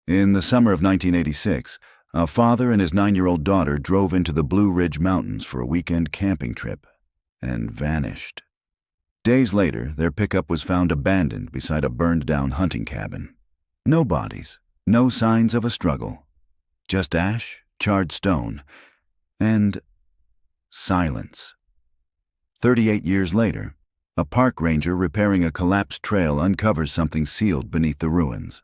In the summer of 1986, a father and his 9-year-old daughter drove into the Blue Ridge Mountains for a weekend camping trip and vanished. Days later, their pickup was found abandoned beside a burned-down hunting cabin. No bodies, no signs of a struggle. Just ash, charred stone, and silence. 38 years later, a park ranger repairing a collapsed trail uncovers something sealed beneath the ruins.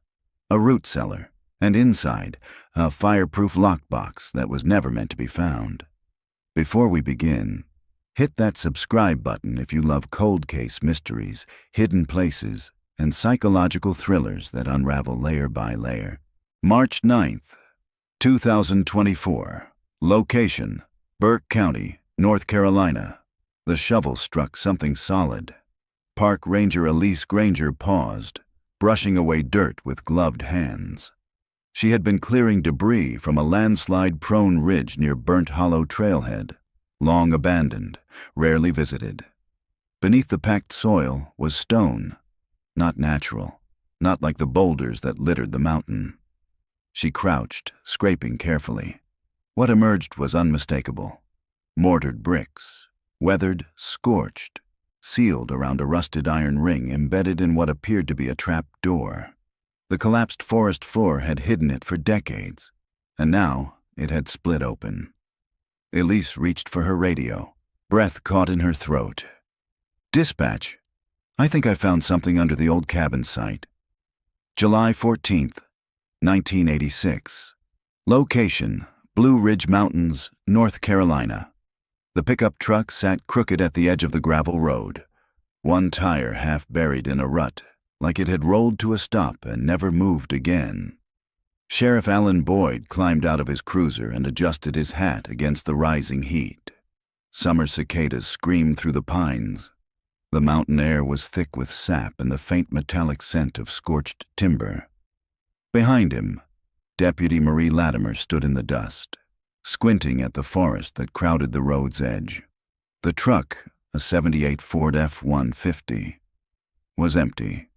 A root cellar, and inside, a fireproof lockbox that was never meant to be found. Before we begin, hit that subscribe button if you love cold case mysteries, hidden places, and psychological thrillers that unravel layer by layer. March 9th, 2024. Location: Burke County, North Carolina. The shovel struck something solid. Park Ranger Elise Granger paused, brushing away dirt with gloved hands. She had been clearing debris from a landslide-prone ridge near Burnt Hollow Trailhead, long abandoned, rarely visited. Beneath the packed soil was stone, not natural, not like the boulders that littered the mountain. She crouched, scraping carefully. What emerged was unmistakable. Mortared bricks, weathered, scorched, sealed around a rusted iron ring embedded in what appeared to be a trap door. The collapsed forest floor had hidden it for decades, and now it had split open. Elise reached for her radio, breath caught in her throat. Dispatch. I think I found something under the old cabin site. July 14th, 1986. Location: Blue Ridge Mountains, North Carolina. The pickup truck sat crooked at the edge of the gravel road, one tire half buried in a rut, like it had rolled to a stop and never moved again. Sheriff Alan Boyd climbed out of his cruiser and adjusted his hat against the rising heat. Summer cicadas screamed through the pines. The mountain air was thick with sap and the faint metallic scent of scorched timber. Behind him, Deputy Marie Latimer stood in the dust, squinting at the forest that crowded the road's edge. The truck, a '78 Ford F-150, was empty.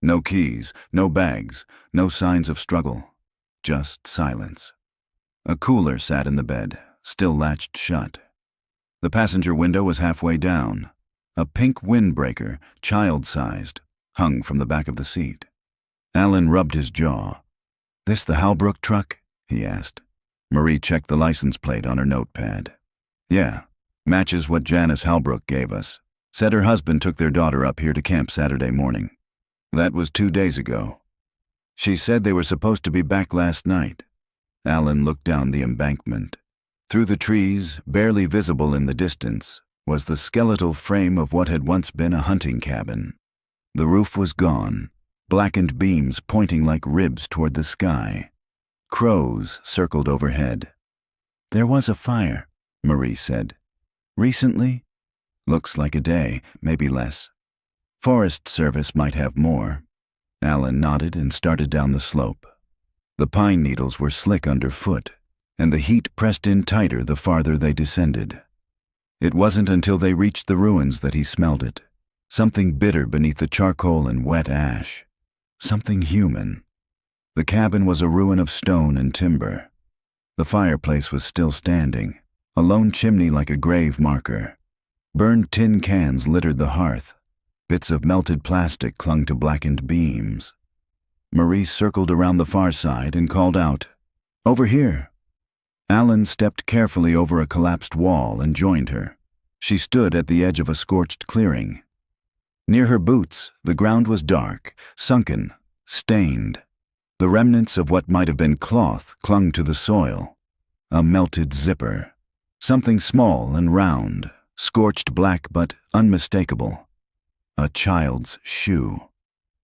No keys, no bags, no signs of struggle, just silence. A cooler sat in the bed, still latched shut. The passenger window was halfway down. A pink windbreaker, child-sized, hung from the back of the seat. Alan rubbed his jaw. "This the Halbrook truck?" he asked. Marie checked the license plate on her notepad. "Yeah, matches what Janice Halbrook gave us. Said her husband took their daughter up here to camp Saturday morning. That was 2 days ago. She said they were supposed to be back last night." Alan looked down the embankment. Through the trees, barely visible in the distance, was the skeletal frame of what had once been a hunting cabin. The roof was gone, blackened beams pointing like ribs toward the sky. Crows circled overhead. "There was a fire," Marie said. "Recently? Looks like a day, maybe less. Forest Service might have more." Alan nodded and started down the slope. The pine needles were slick underfoot, and the heat pressed in tighter the farther they descended. It wasn't until they reached the ruins that he smelled it. Something bitter beneath the charcoal and wet ash. Something human. The cabin was a ruin of stone and timber. The fireplace was still standing, a lone chimney like a grave marker. Burned tin cans littered the hearth. Bits of melted plastic clung to blackened beams. Marie circled around the far side and called out, "Over here." Alan stepped carefully over a collapsed wall and joined her. She stood at the edge of a scorched clearing. Near her boots, the ground was dark, sunken, stained. The remnants of what might have been cloth clung to the soil. A melted zipper. Something small and round, scorched black but unmistakable. A child's shoe.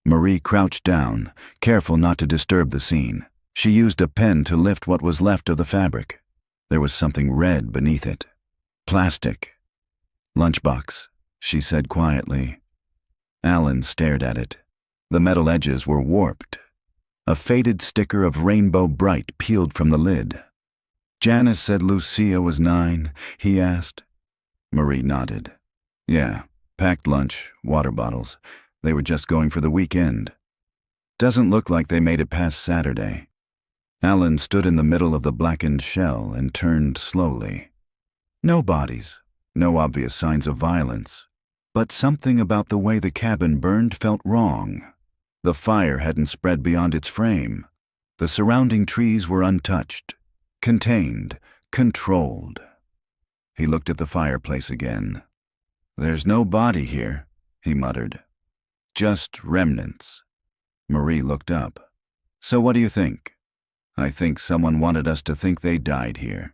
Marie crouched down, careful not to disturb the scene. She used a pen to lift what was left of the fabric. There was something red beneath it. Plastic. "Lunchbox," she said quietly. Alan stared at it. The metal edges were warped. A faded sticker of Rainbow Bright peeled from the lid. "Janice said Lucia was 9, he asked." Marie nodded. "Yeah, packed lunch, water bottles. They were just going for the weekend. Doesn't look like they made it past Saturday." Alan stood in the middle of the blackened shell and turned slowly. No bodies, no obvious signs of violence. But something about the way the cabin burned felt wrong. The fire hadn't spread beyond its frame. The surrounding trees were untouched, contained, controlled. He looked at the fireplace again. "There's no body here," he muttered. "Just remnants." Marie looked up. "So what do you think?" "I think someone wanted us to think they died here,"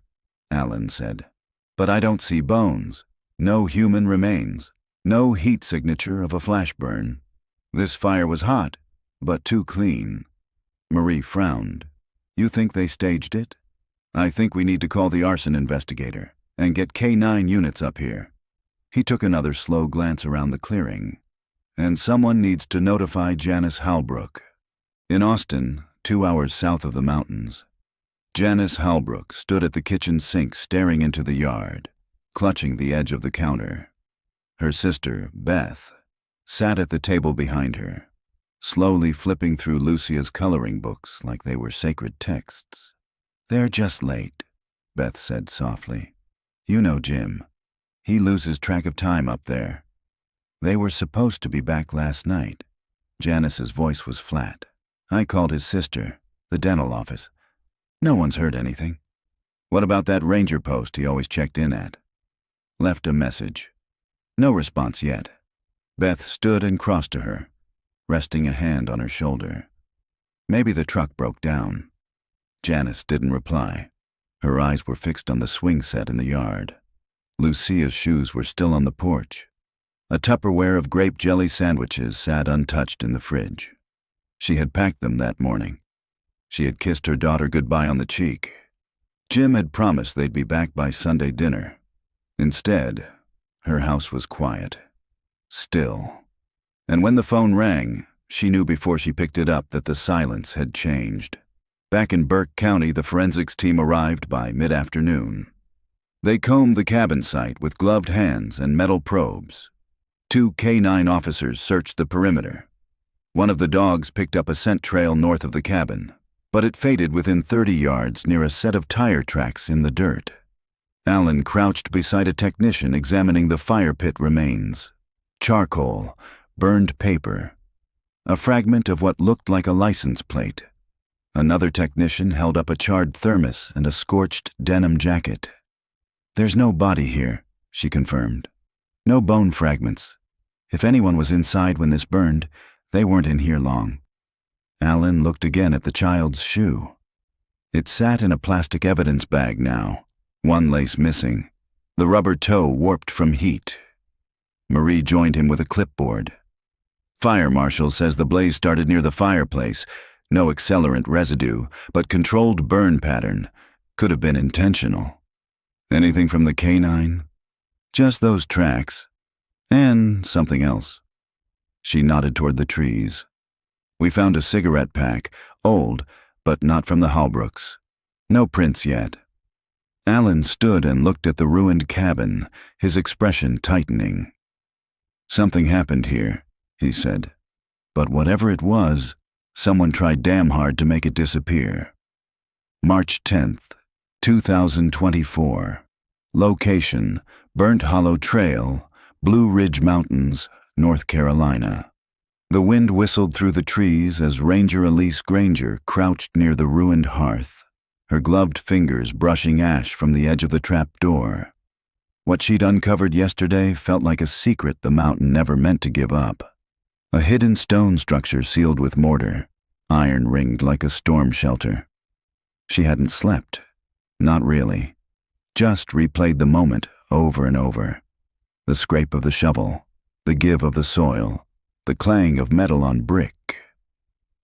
Alan said. "But I don't see bones. No human remains. No heat signature of a flash burn. This fire was hot, but too clean." Marie frowned. "You think they staged it?" "I think we need to call the arson investigator and get K9 units up here." He took another slow glance around the clearing. "And someone needs to notify Janice Halbrook. In Austin, 2 hours south of the mountains." Janice Halbrook stood at the kitchen sink staring into the yard, clutching the edge of the counter. Her sister, Beth, sat at the table behind her, slowly flipping through Lucia's coloring books like they were sacred texts. "They're just late," Beth said softly. "You know Jim. He loses track of time up there. They were supposed to be back last night." Janice's voice was flat. "I called his sister, the dental office. No one's heard anything." "What about that ranger post he always checked in at?" "Left a message. No response yet." Beth stood and crossed to her, resting a hand on her shoulder. "Maybe the truck broke down." Janice didn't reply. Her eyes were fixed on the swing set in the yard. Lucia's shoes were still on the porch. A Tupperware of grape jelly sandwiches sat untouched in the fridge. She had packed them that morning. She had kissed her daughter goodbye on the cheek. Jim had promised they'd be back by Sunday dinner. Instead, her house was quiet, still. And when the phone rang, she knew before she picked it up that the silence had changed. Back in Burke County, the forensics team arrived by mid-afternoon. They combed the cabin site with gloved hands and metal probes. 2 K9 officers searched the perimeter. One of the dogs picked up a scent trail north of the cabin, but it faded within 30 yards near a set of tire tracks in the dirt. Alan crouched beside a technician examining the fire pit remains. Charcoal, burned paper, a fragment of what looked like a license plate. Another technician held up a charred thermos and a scorched denim jacket. "There's no body here," she confirmed. "No bone fragments. If anyone was inside when this burned, they weren't in here long." Alan looked again at the child's shoe. It sat in a plastic evidence bag now, one lace missing, the rubber toe warped from heat. Marie joined him with a clipboard. "Fire marshal says the blaze started near the fireplace. No accelerant residue, but controlled burn pattern. Could have been intentional." "Anything from the K9? "Just those tracks. And something else." She nodded toward the trees. "We found a cigarette pack, old, but not from the Halbrooks. No prints yet." Alan stood and looked at the ruined cabin, his expression tightening. "Something happened here," he said. "But whatever it was, someone tried damn hard to make it disappear." March 10th, 2024. Location: Burnt Hollow Trail, Blue Ridge Mountains, North Carolina. The wind whistled through the trees as Ranger Elise Granger crouched near the ruined hearth, her gloved fingers brushing ash from the edge of the trap door. What she'd uncovered yesterday felt like a secret the mountain never meant to give up. A hidden stone structure sealed with mortar, iron-ringed like a storm shelter. She hadn't slept. Not really. Just replayed the moment over and over. The scrape of the shovel, the give of the soil, the clang of metal on brick.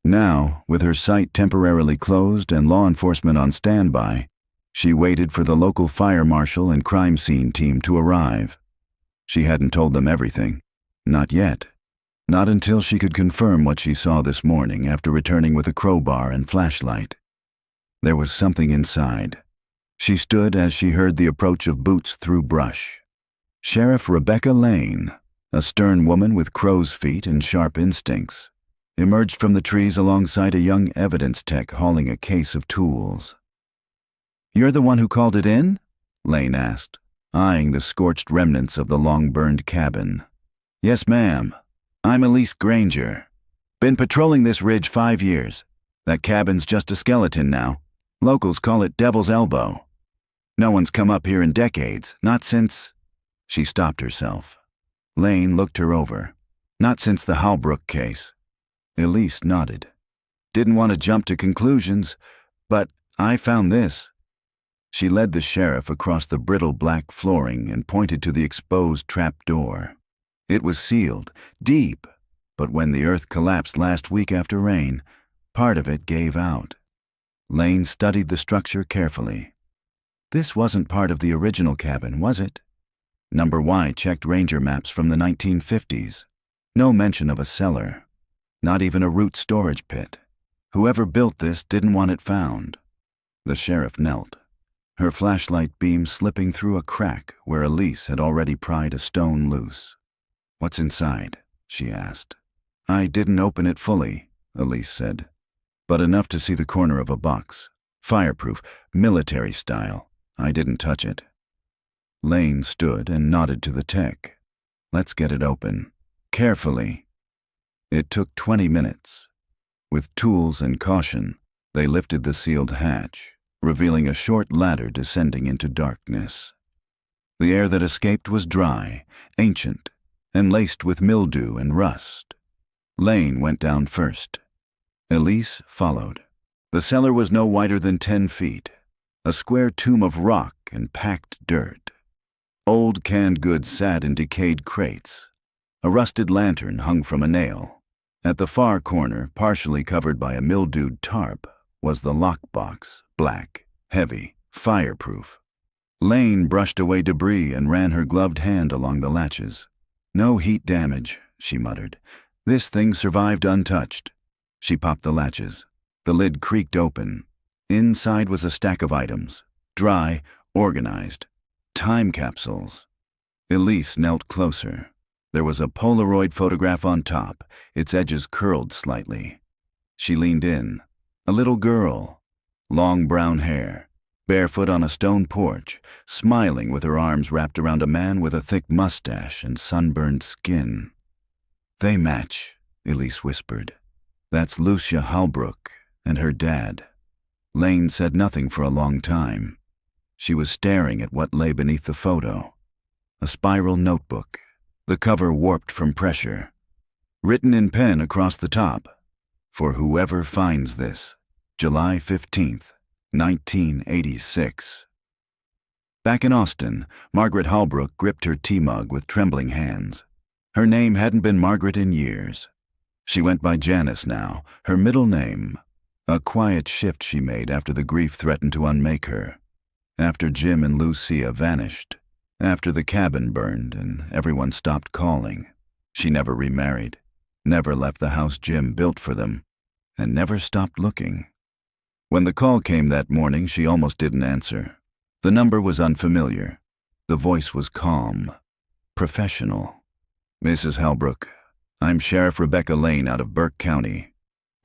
Now, with her sight temporarily closed and law enforcement on standby, she waited for the local fire marshal and crime scene team to arrive. She hadn't told them everything. Not yet. Not until she could confirm what she saw this morning after returning with a crowbar and flashlight. There was something inside. She stood as she heard the approach of boots through brush. Sheriff Rebecca Lane, a stern woman with crow's feet and sharp instincts. emerged from the trees alongside a young evidence tech hauling a case of tools. "You're the one who called it in?" Lane asked, eyeing the scorched remnants of the long-burned cabin. "Yes, ma'am. I'm Elise Granger. Been patrolling this ridge 5 years. That cabin's just a skeleton now. Locals call it Devil's Elbow. No one's come up here in decades, not since—" She stopped herself. Lane looked her over. "Not since the Halbrook case." Elise nodded. "Didn't want to jump to conclusions, but I found this." She led the sheriff across the brittle black flooring and pointed to the exposed trap door. It was sealed, deep, but when the earth collapsed last week after rain, part of it gave out. Lane studied the structure carefully. This wasn't part of the original cabin, was it? Number Y checked ranger maps from the 1950s. No mention of a cellar. Not even a root storage pit. Whoever built this didn't want it found. The sheriff knelt, her flashlight beam slipping through a crack where Elise had already pried a stone loose. "What's inside?" she asked. "I didn't open it fully," Elise said, "but enough to see the corner of a box. Fireproof, military style. I didn't touch it." Lane stood and nodded to the tech. "Let's get it open. Carefully." It took 20 minutes. With tools and caution, they lifted the sealed hatch, revealing a short ladder descending into darkness. The air that escaped was dry, ancient, and laced with mildew and rust. Lane went down first. Elise followed. The cellar was no wider than 10 feet, a square tomb of rock and packed dirt. Old canned goods sat in decayed crates. A rusted lantern hung from a nail. At the far corner, partially covered by a mildewed tarp, was the lockbox, black, heavy, fireproof. Lane brushed away debris and ran her gloved hand along the latches. "No heat damage," she muttered. "This thing survived untouched." She popped the latches. The lid creaked open. Inside was a stack of items, dry, organized. Time capsules. Elise knelt closer. There was a Polaroid photograph on top, its edges curled slightly. She leaned in. A little girl. Long brown hair. Barefoot on a stone porch, smiling with her arms wrapped around a man with a thick mustache and sunburned skin. "They match," Elise whispered. "That's Lucia Halbrook and her dad." Lane said nothing for a long time. She was staring at what lay beneath the photo. A spiral notebook, the cover warped from pressure. Written in pen across the top, "For whoever finds this, July 15th, 1986. Back in Austin, Margaret Halbrook gripped her tea mug with trembling hands. Her name hadn't been Margaret in years. She went by Janice now, her middle name. A quiet shift she made after the grief threatened to unmake her. After Jim and Lucia vanished. After the cabin burned and everyone stopped calling. She never remarried. Never left the house Jim built for them. And never stopped looking. When the call came that morning, she almost didn't answer. The number was unfamiliar. The voice was calm. Professional. "Mrs. Halbrook, I'm Sheriff Rebecca Lane out of Burke County.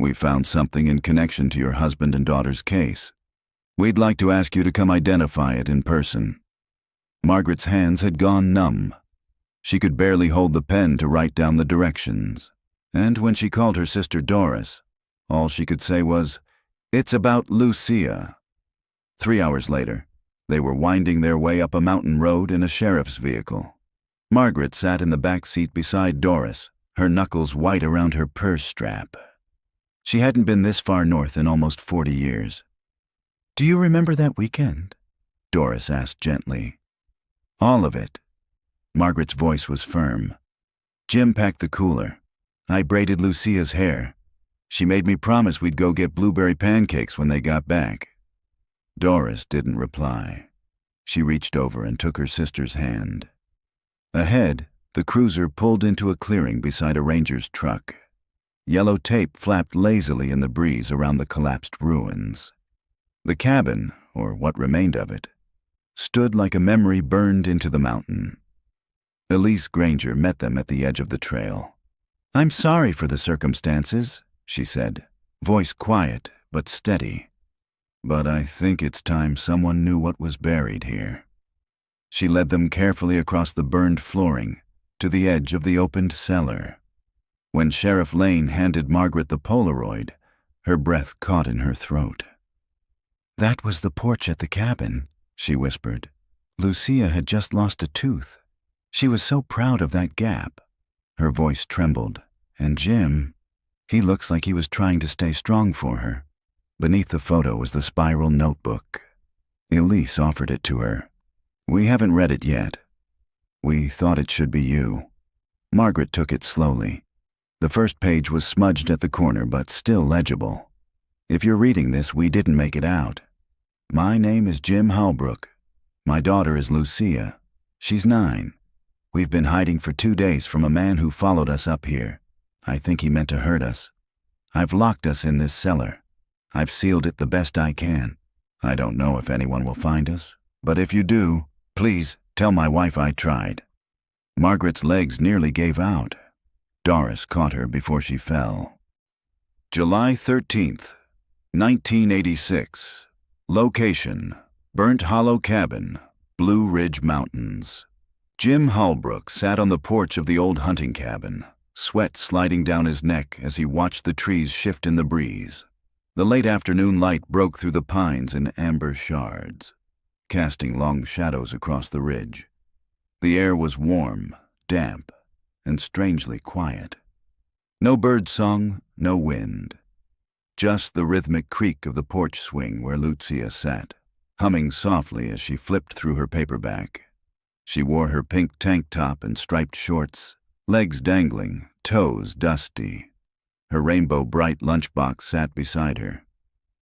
We found something in connection to your husband and daughter's case. We'd like to ask you to come identify it in person." Margaret's hands had gone numb. She could barely hold the pen to write down the directions. And when she called her sister Doris, all she could say was, "It's about Lucia." 3 hours later, they were winding their way up a mountain road in a sheriff's vehicle. Margaret sat in the back seat beside Doris, her knuckles white around her purse strap. She hadn't been this far north in almost 40 years. "Do you remember that weekend?" Doris asked gently. "All of it." Margaret's voice was firm. "Jim packed the cooler. I braided Lucia's hair. She made me promise we'd go get blueberry pancakes when they got back." Doris didn't reply. She reached over and took her sister's hand. Ahead, the cruiser pulled into a clearing beside a ranger's truck. Yellow tape flapped lazily in the breeze around the collapsed ruins. The cabin, or what remained of it, stood like a memory burned into the mountain. Elise Granger met them at the edge of the trail. "I'm sorry for the circumstances," she said, voice quiet but steady. "But I think it's time someone knew what was buried here." She led them carefully across the burned flooring to the edge of the opened cellar. When Sheriff Lane handed Margaret the Polaroid, her breath caught in her throat. "That was the porch at the cabin," she whispered. "Lucia had just lost a tooth. She was so proud of that gap." Her voice trembled. "And Jim, he looks like he was trying to stay strong for her." Beneath the photo was the spiral notebook. Elise offered it to her. "We haven't read it yet. We thought it should be you." Margaret took it slowly. The first page was smudged at the corner but still legible. "If you're reading this, we didn't make it out. My name is Jim Halbrook. My daughter is Lucia. She's 9. We've been hiding for 2 days from a man who followed us up here. I think he meant to hurt us. I've locked us in this cellar. I've sealed it the best I can. I don't know if anyone will find us, but if you do, please tell my wife I tried." Margaret's legs nearly gave out. Doris caught her before she fell. July 13th, 1986. Location: Burnt Hollow Cabin, Blue Ridge Mountains. Jim Halbrook sat on the porch of the old hunting cabin, sweat sliding down his neck as he watched the trees shift in the breeze. The late afternoon light broke through the pines in amber shards, casting long shadows across the ridge. The air was warm, damp, and strangely quiet. No bird song, no wind. Just the rhythmic creak of the porch swing where Lucia sat, humming softly as she flipped through her paperback. She wore her pink tank top and striped shorts, legs dangling, toes dusty. Her rainbow-bright lunchbox sat beside her.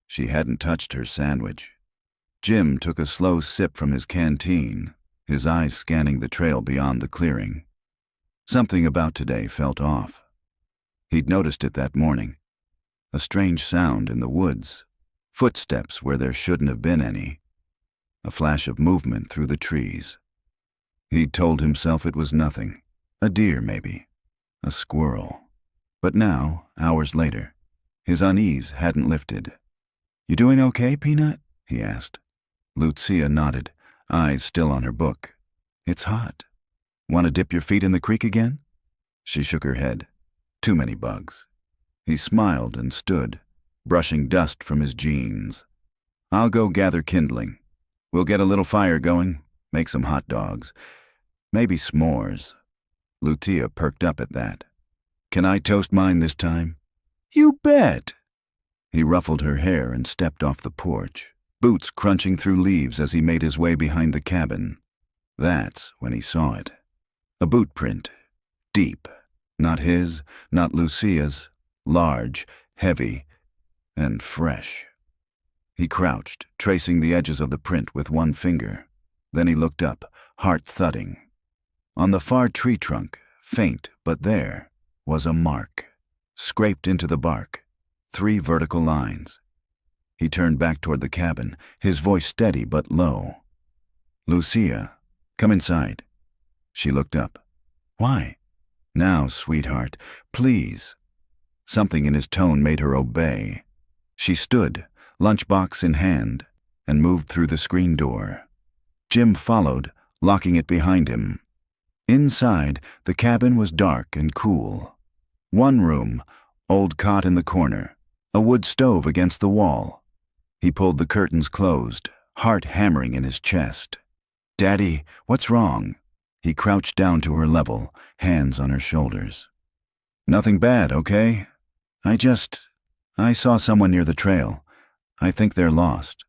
She hadn't touched her sandwich. Jim took a slow sip from his canteen, his eyes scanning the trail beyond the clearing. Something about today felt off. He'd noticed it that morning. A strange sound in the woods, footsteps where there shouldn't have been any, a flash of movement through the trees. He'd told himself it was nothing, a deer maybe, a squirrel. But now, hours later, his unease hadn't lifted. "You doing okay, Peanut?" he asked. Lucia nodded, eyes still on her book. "It's hot. Want to dip your feet in the creek again?" She shook her head. Too many bugs. He smiled and stood, brushing dust from his jeans. "I'll go gather kindling. We'll get a little fire going, make some hot dogs. Maybe s'mores." Lucia perked up at that. "Can I toast mine this time?" "You bet." He ruffled her hair and stepped off the porch, boots crunching through leaves as he made his way behind the cabin. That's when he saw it. A boot print, deep, not his, not Lucia's, large, heavy, and fresh. He crouched, tracing the edges of the print with one finger. Then he looked up, heart thudding. On the far tree trunk, faint but there, was a mark, scraped into the bark, 3 vertical lines. He turned back toward the cabin, his voice steady but low. "Lucia, come inside." She looked up. "Why?" "Now, sweetheart, please." Something in his tone made her obey. She stood, lunchbox in hand, and moved through the screen door. Jim followed, locking it behind him. Inside, the cabin was dark and cool. One room, old cot in the corner, a wood stove against the wall. He pulled the curtains closed, heart hammering in his chest. "Daddy, what's wrong?" He crouched down to her level, hands on her shoulders. "Nothing bad, okay? I saw someone near the trail. I think they're lost.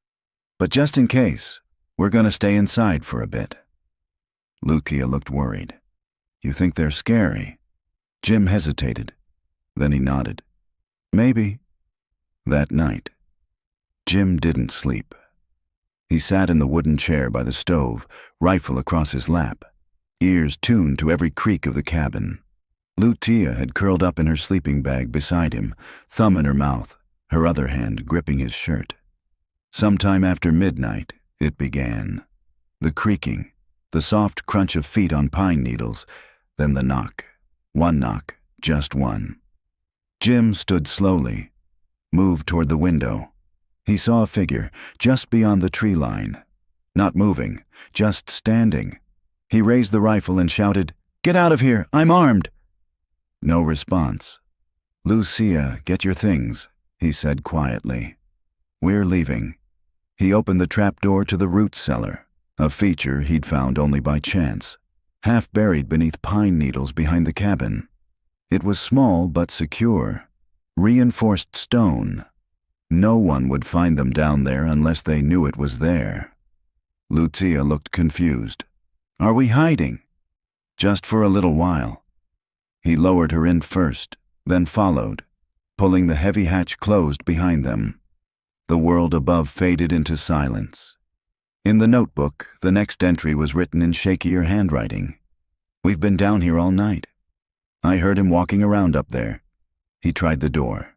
But just in case, we're gonna stay inside for a bit." Lucia looked worried. "You think they're scary?" Jim hesitated. Then he nodded. "Maybe." That night, Jim didn't sleep. He sat in the wooden chair by the stove, rifle across his lap, ears tuned to every creak of the cabin. Lucia had curled up in her sleeping bag beside him, thumb in her mouth, her other hand gripping his shirt. Sometime after midnight, it began. The creaking, the soft crunch of feet on pine needles, then the knock. One knock, just one. Jim stood slowly, moved toward the window. He saw a figure just beyond the tree line. Not moving, just standing. He raised the rifle and shouted, "Get out of here! I'm armed!" No response. "Lucia, get your things," he said quietly. "We're leaving." He opened the trapdoor to the root cellar, a feature he'd found only by chance, half buried beneath pine needles behind the cabin. It was small but secure, reinforced stone. No one would find them down there unless they knew it was there. Lucia looked confused. "Are we hiding?" "Just for a little while." He lowered her in first, then followed, pulling the heavy hatch closed behind them. The world above faded into silence. In the notebook, the next entry was written in shakier handwriting. "We've been down here all night. I heard him walking around up there. He tried the door,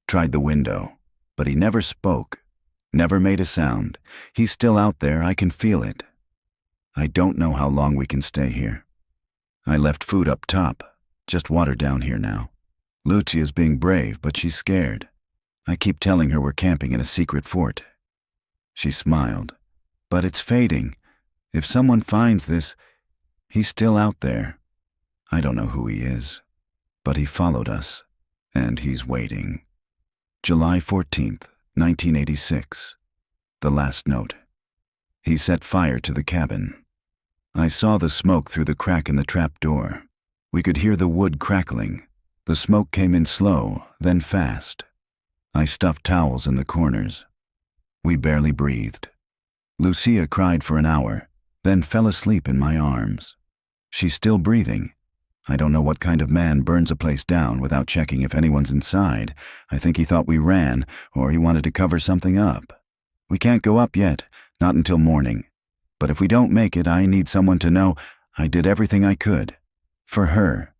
tried the window, but he never spoke, never made a sound. He's still out there, I can feel it. I don't know how long we can stay here. I left food up top, just water down here now. Lucia's being brave, but she's scared. I keep telling her we're camping in a secret fort." She smiled. "But it's fading. If someone finds this, he's still out there. I don't know who he is, but he followed us, and he's waiting." July 14th, 1986. The last note. He set fire to the cabin. I saw the smoke through the crack in the trap door. We could hear the wood crackling. The smoke came in slow, then fast. I stuffed towels in the corners. We barely breathed. Lucia cried for an hour, then fell asleep in my arms. She's still breathing. I don't know what kind of man burns a place down without checking if anyone's inside. I think he thought we ran, or he wanted to cover something up. We can't go up yet, not until morning. But if we don't make it, I need someone to know I did everything I could. For her.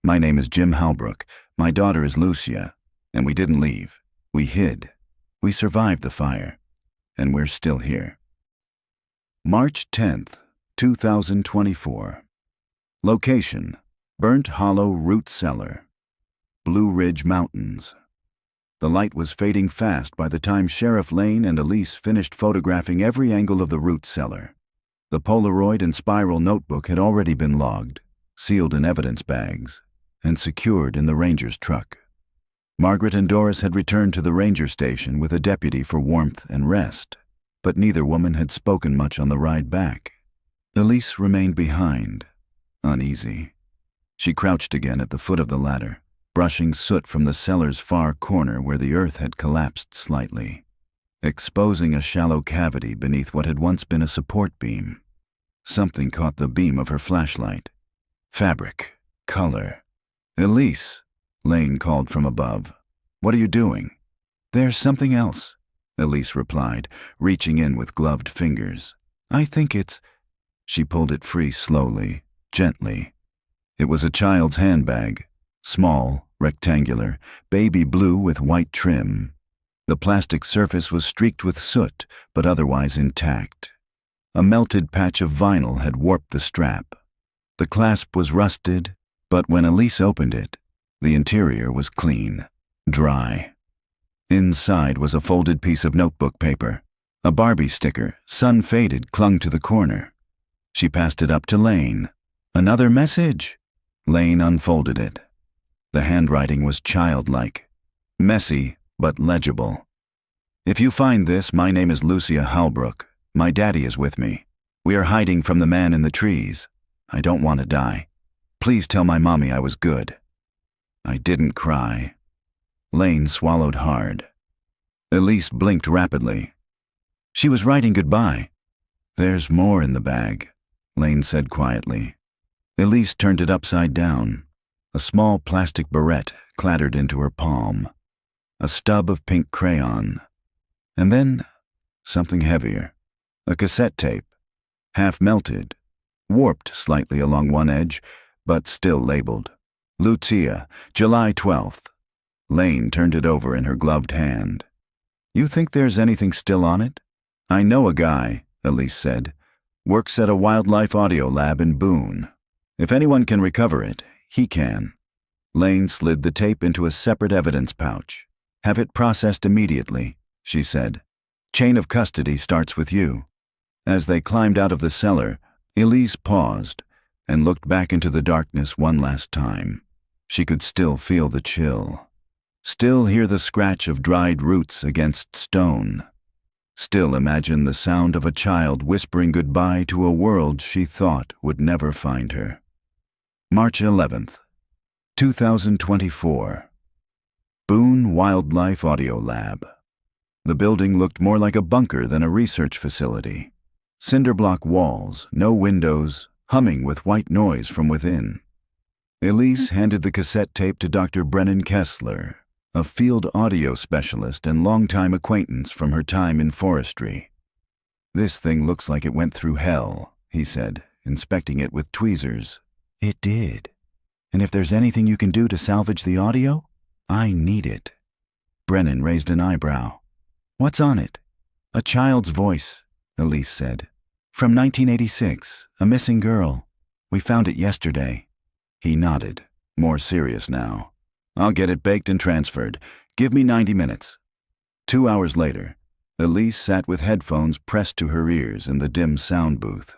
My name is Jim Halbrook. My daughter is Lucia. And we didn't leave. We hid. We survived the fire. And we're still here. March 10th, 2024. Location: Burnt Hollow Root Cellar, Blue Ridge Mountains. The light was fading fast by the time Sheriff Lane and Elise finished photographing every angle of the root cellar. The Polaroid and spiral notebook had already been logged, sealed in evidence bags, and secured in the ranger's truck. Margaret and Doris had returned to the ranger station with a deputy for warmth and rest, but neither woman had spoken much on the ride back. Elise remained behind, uneasy. She crouched again at the foot of the ladder, brushing soot from the cellar's far corner where the earth had collapsed slightly, exposing a shallow cavity beneath what had once been a support beam. Something caught the beam of her flashlight. Fabric, color. "Elise," Lane called from above. "What are you doing?" "There's something else," Elise replied, reaching in with gloved fingers. "I think it's—" She pulled it free slowly, gently. It was a child's handbag, small, rectangular, baby blue with white trim. The plastic surface was streaked with soot, but otherwise intact. A melted patch of vinyl had warped the strap. The clasp was rusted, but when Elise opened it, the interior was clean, dry. Inside was a folded piece of notebook paper. A Barbie sticker, sun-faded, clung to the corner. She passed it up to Lane. "Another message." Lane unfolded it. The handwriting was childlike, messy but legible. "If you find this, my name is Lucia Halbrook. My daddy is with me. We are hiding from the man in the trees. I don't want to die. Please tell my mommy I was good." I didn't cry. Lane swallowed hard. Elise blinked rapidly. She was writing goodbye. "There's more in the bag," Lane said quietly. Elise turned it upside down. A small plastic barrette clattered into her palm. A stub of pink crayon. And then something heavier. A cassette tape. Half melted. Warped slightly along one edge, but still labeled. "Lucia, July 12th. Lane turned it over in her gloved hand. "You think there's anything still on it?" "I know a guy," Elise said. "Works at a wildlife audio lab in Boone. If anyone can recover it, he can." Lane slid the tape into a separate evidence pouch. "Have it processed immediately," she said. "Chain of custody starts with you." As they climbed out of the cellar, Elise paused and looked back into the darkness one last time. She could still feel the chill. Still hear the scratch of dried roots against stone. Still imagine the sound of a child whispering goodbye to a world she thought would never find her. March 11th, 2024. Boone Wildlife Audio Lab. The building looked more like a bunker than a research facility. Cinderblock walls, no windows, humming with white noise from within. Elise handed the cassette tape to Dr. Brennan Kessler, a field audio specialist and longtime acquaintance from her time in forestry. "This thing looks like it went through hell," he said, inspecting it with tweezers. "It did. And if there's anything you can do to salvage the audio, I need it." Brennan raised an eyebrow. "What's on it?" "A child's voice," Elise said. "From 1986, a missing girl. We found it yesterday." He nodded, more serious now. "I'll get it baked and transferred. Give me 90 minutes. 2 hours later, Elise sat with headphones pressed to her ears in the dim sound booth.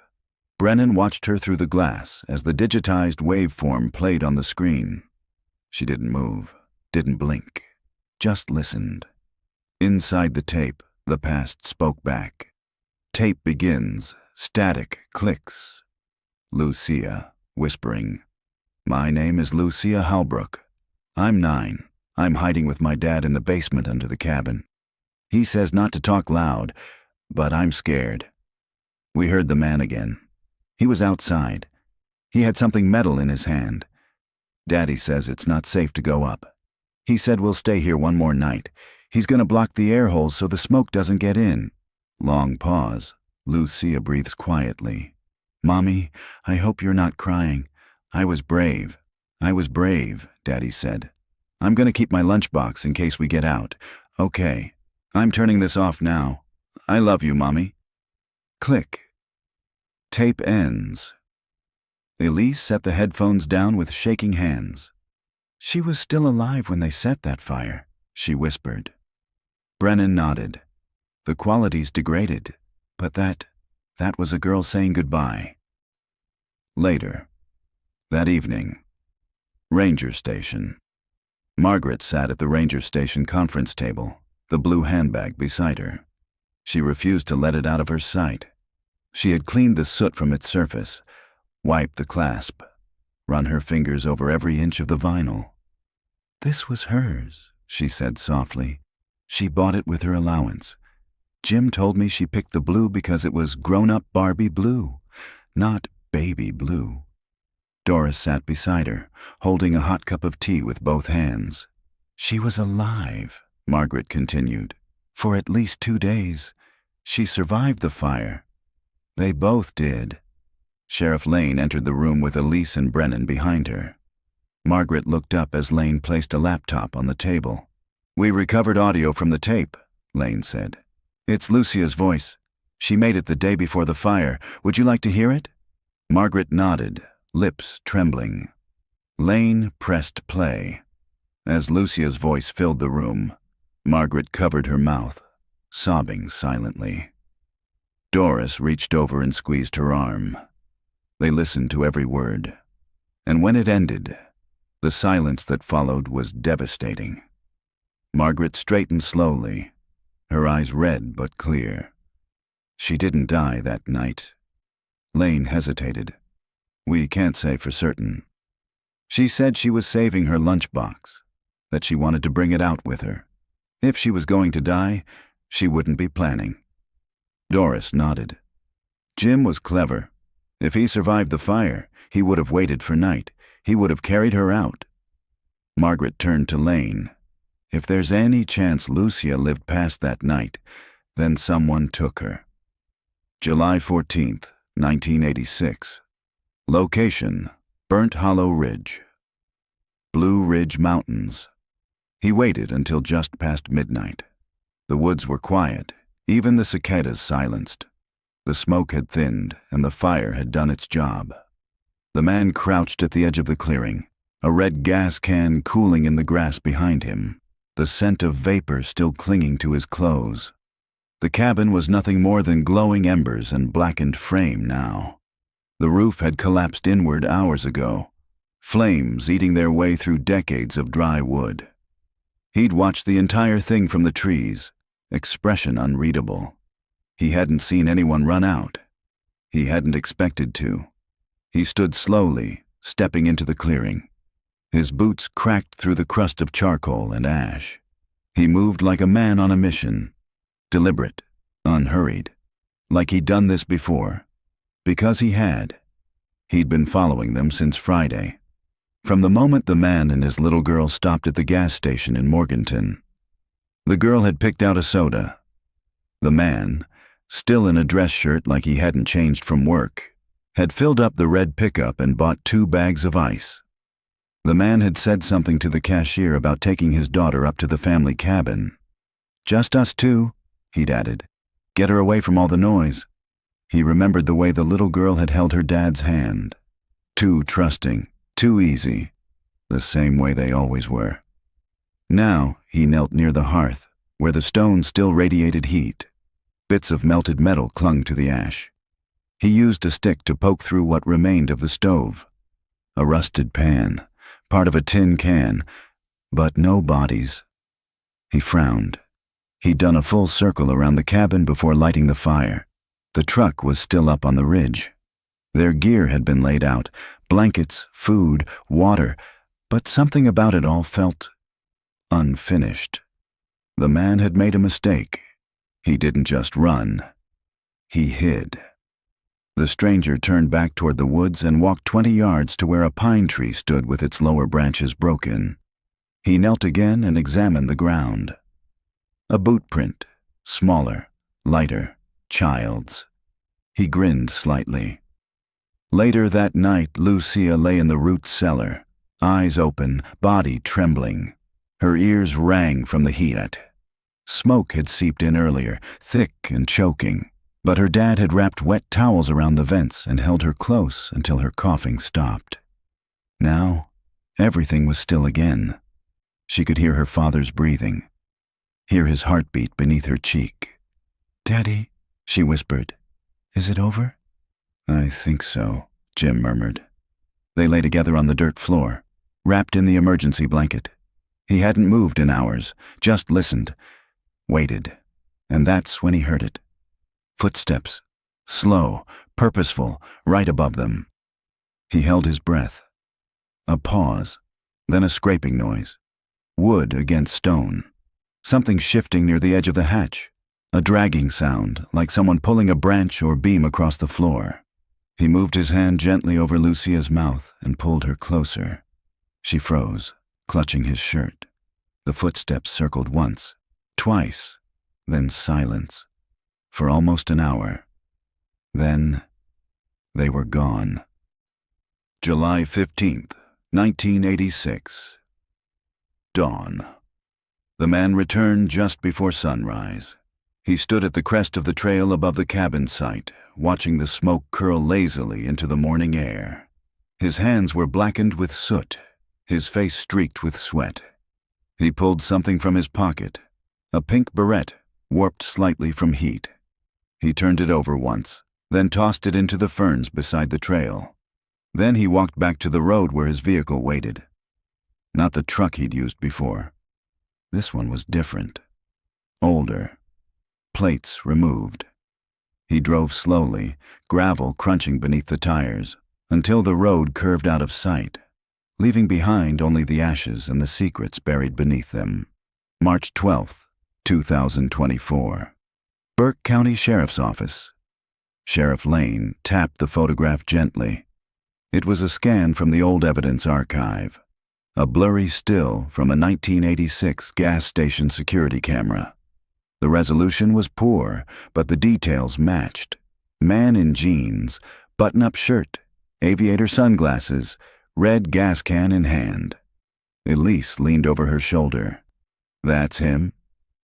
Brennan watched her through the glass as the digitized waveform played on the screen. She didn't move, didn't blink, just listened. Inside the tape, the past spoke back. Tape begins, static clicks. Lucia, whispering, "My name is Lucia Halbrook. I'm 9. I'm hiding with my dad in the basement under the cabin. He says not to talk loud, but I'm scared." We heard the man again. He was outside. He had something metal in his hand. "Daddy says it's not safe to go up. He said we'll stay here one more night. He's gonna block the air holes so the smoke doesn't get in." Long pause. Lucia breathes quietly. "Mommy, I hope you're not crying. I was brave. I was brave," Daddy said. "I'm gonna keep my lunchbox in case we get out. Okay. I'm turning this off now. I love you, Mommy." Click. Tape ends. Elise set the headphones down with shaking hands. "She was still alive when they set that fire," she whispered. Brennan nodded. "The quality's degraded, but that was a girl saying goodbye." Later. That evening. Ranger Station. Margaret sat at the Ranger Station conference table, the blue handbag beside her. She refused to let it out of her sight. She had cleaned the soot from its surface, wiped the clasp, run her fingers over every inch of the vinyl. "This was hers," she said softly. "She bought it with her allowance. Jim told me she picked the blue because it was grown-up Barbie blue, not baby blue." Doris sat beside her, holding a hot cup of tea with both hands. "She was alive," Margaret continued, "for at least 2 days. She survived the fire. They both did." Sheriff Lane entered the room with Elise and Brennan behind her. Margaret looked up as Lane placed a laptop on the table. "We recovered audio from the tape," Lane said. "It's Lucia's voice. She made it the day before the fire. Would you like to hear it?" Margaret nodded, lips trembling. Lane pressed play. As Lucia's voice filled the room, Margaret covered her mouth, sobbing silently. Doris reached over and squeezed her arm. They listened to every word. And when it ended, the silence that followed was devastating. Margaret straightened slowly, her eyes red but clear. "She didn't die that night." Lane hesitated. "We can't say for certain. She said she was saving her lunchbox, that she wanted to bring it out with her. If she was going to die, she wouldn't be planning." Doris nodded. "Jim was clever. If he survived the fire, he would have waited for night. He would have carried her out." Margaret turned to Lane. "If there's any chance Lucia lived past that night, then someone took her." July 14th, 1986. Location: Burnt Hollow Ridge. Blue Ridge Mountains. He waited until just past midnight. The woods were quiet, even the cicadas silenced. The smoke had thinned, and the fire had done its job. The man crouched at the edge of the clearing, a red gas can cooling in the grass behind him, the scent of vapor still clinging to his clothes. The cabin was nothing more than glowing embers and blackened frame now. The roof had collapsed inward hours ago, flames eating their way through decades of dry wood. He'd watched the entire thing from the trees, expression unreadable. He hadn't seen anyone run out. He hadn't expected to. He stood slowly, stepping into the clearing. His boots cracked through the crust of charcoal and ash. He moved like a man on a mission, deliberate, unhurried, like he'd done this before. Because he had. He'd been following them since Friday. From the moment the man and his little girl stopped at the gas station in Morganton. The girl had picked out a soda. The man, still in a dress shirt like he hadn't changed from work, had filled up the red pickup and bought 2 bags of ice. The man had said something to the cashier about taking his daughter up to the family cabin. "Just us two," he'd added. "Get her away from all the noise." He remembered the way the little girl had held her dad's hand. Too trusting, too easy, the same way they always were. Now he knelt near the hearth, where the stone still radiated heat. Bits of melted metal clung to the ash. He used a stick to poke through what remained of the stove. A rusted pan, part of a tin can, but no bodies. He frowned. He'd done a full circle around the cabin before lighting the fire. The truck was still up on the ridge. Their gear had been laid out, blankets, food, water, but something about it all felt unfinished. The man had made a mistake. He didn't just run. He hid. The stranger turned back toward the woods and walked 20 yards to where a pine tree stood with its lower branches broken. He knelt again and examined the ground. A boot print, smaller, lighter, child's. He grinned slightly. Later that night, Lucia lay in the root cellar, eyes open, body trembling. Her ears rang from the heat. Smoke had seeped in earlier, thick and choking, but her dad had wrapped wet towels around the vents and held her close until her coughing stopped. Now, everything was still again. She could hear her father's breathing, hear his heartbeat beneath her cheek. "Daddy," she whispered, "is it over?" "I think so," Jim murmured. They lay together on the dirt floor, wrapped in the emergency blanket. He hadn't moved in hours, just listened, waited, and that's when he heard it. Footsteps, slow, purposeful, right above them. He held his breath. A pause, then a scraping noise. Wood against stone. Something shifting near the edge of the hatch. A dragging sound, like someone pulling a branch or beam across the floor. He moved his hand gently over Lucia's mouth and pulled her closer. She froze, clutching his shirt. The footsteps circled once, twice, then silence. For almost an hour. Then, they were gone. July 15th, 1986. Dawn. The man returned just before sunrise. He stood at the crest of the trail above the cabin site, watching the smoke curl lazily into the morning air. His hands were blackened with soot, his face streaked with sweat. He pulled something from his pocket, a pink beret, warped slightly from heat. He turned it over once, then tossed it into the ferns beside the trail. Then he walked back to the road where his vehicle waited. Not the truck he'd used before. This one was different. Older. Plates removed. He drove slowly, gravel crunching beneath the tires, until the road curved out of sight, leaving behind only the ashes and the secrets buried beneath them. March 12th, 2024. Burke County Sheriff's Office. Sheriff Lane tapped the photograph gently. It was a scan from the old evidence archive, a blurry still from a 1986 gas station security camera. The resolution was poor, but the details matched. Man in jeans, button-up shirt, aviator sunglasses, red gas can in hand. Elise leaned over her shoulder. "That's him?"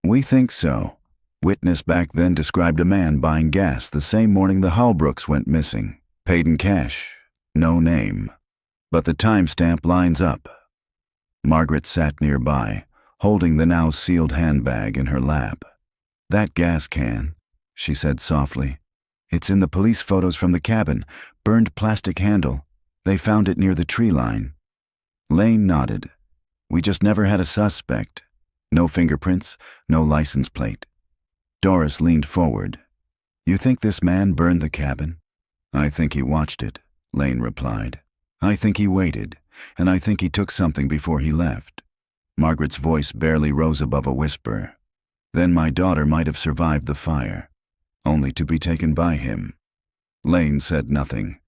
"We think so." Witness back then described a man buying gas the same morning the Hallbrooks went missing. Paid in cash. No name. But the timestamp lines up. Margaret sat nearby, holding the now sealed handbag in her lap. "That gas can," she said softly. "It's in the police photos from the cabin. Burned plastic handle. They found it near the tree line." Lane nodded. "We just never had a suspect. No fingerprints, no license plate." Doris leaned forward. "You think this man burned the cabin?" "I think he watched it," Lane replied. "I think he waited, and I think he took something before he left." Margaret's voice barely rose above a whisper. "Then my daughter might have survived the fire, only to be taken by him." Lane said nothing,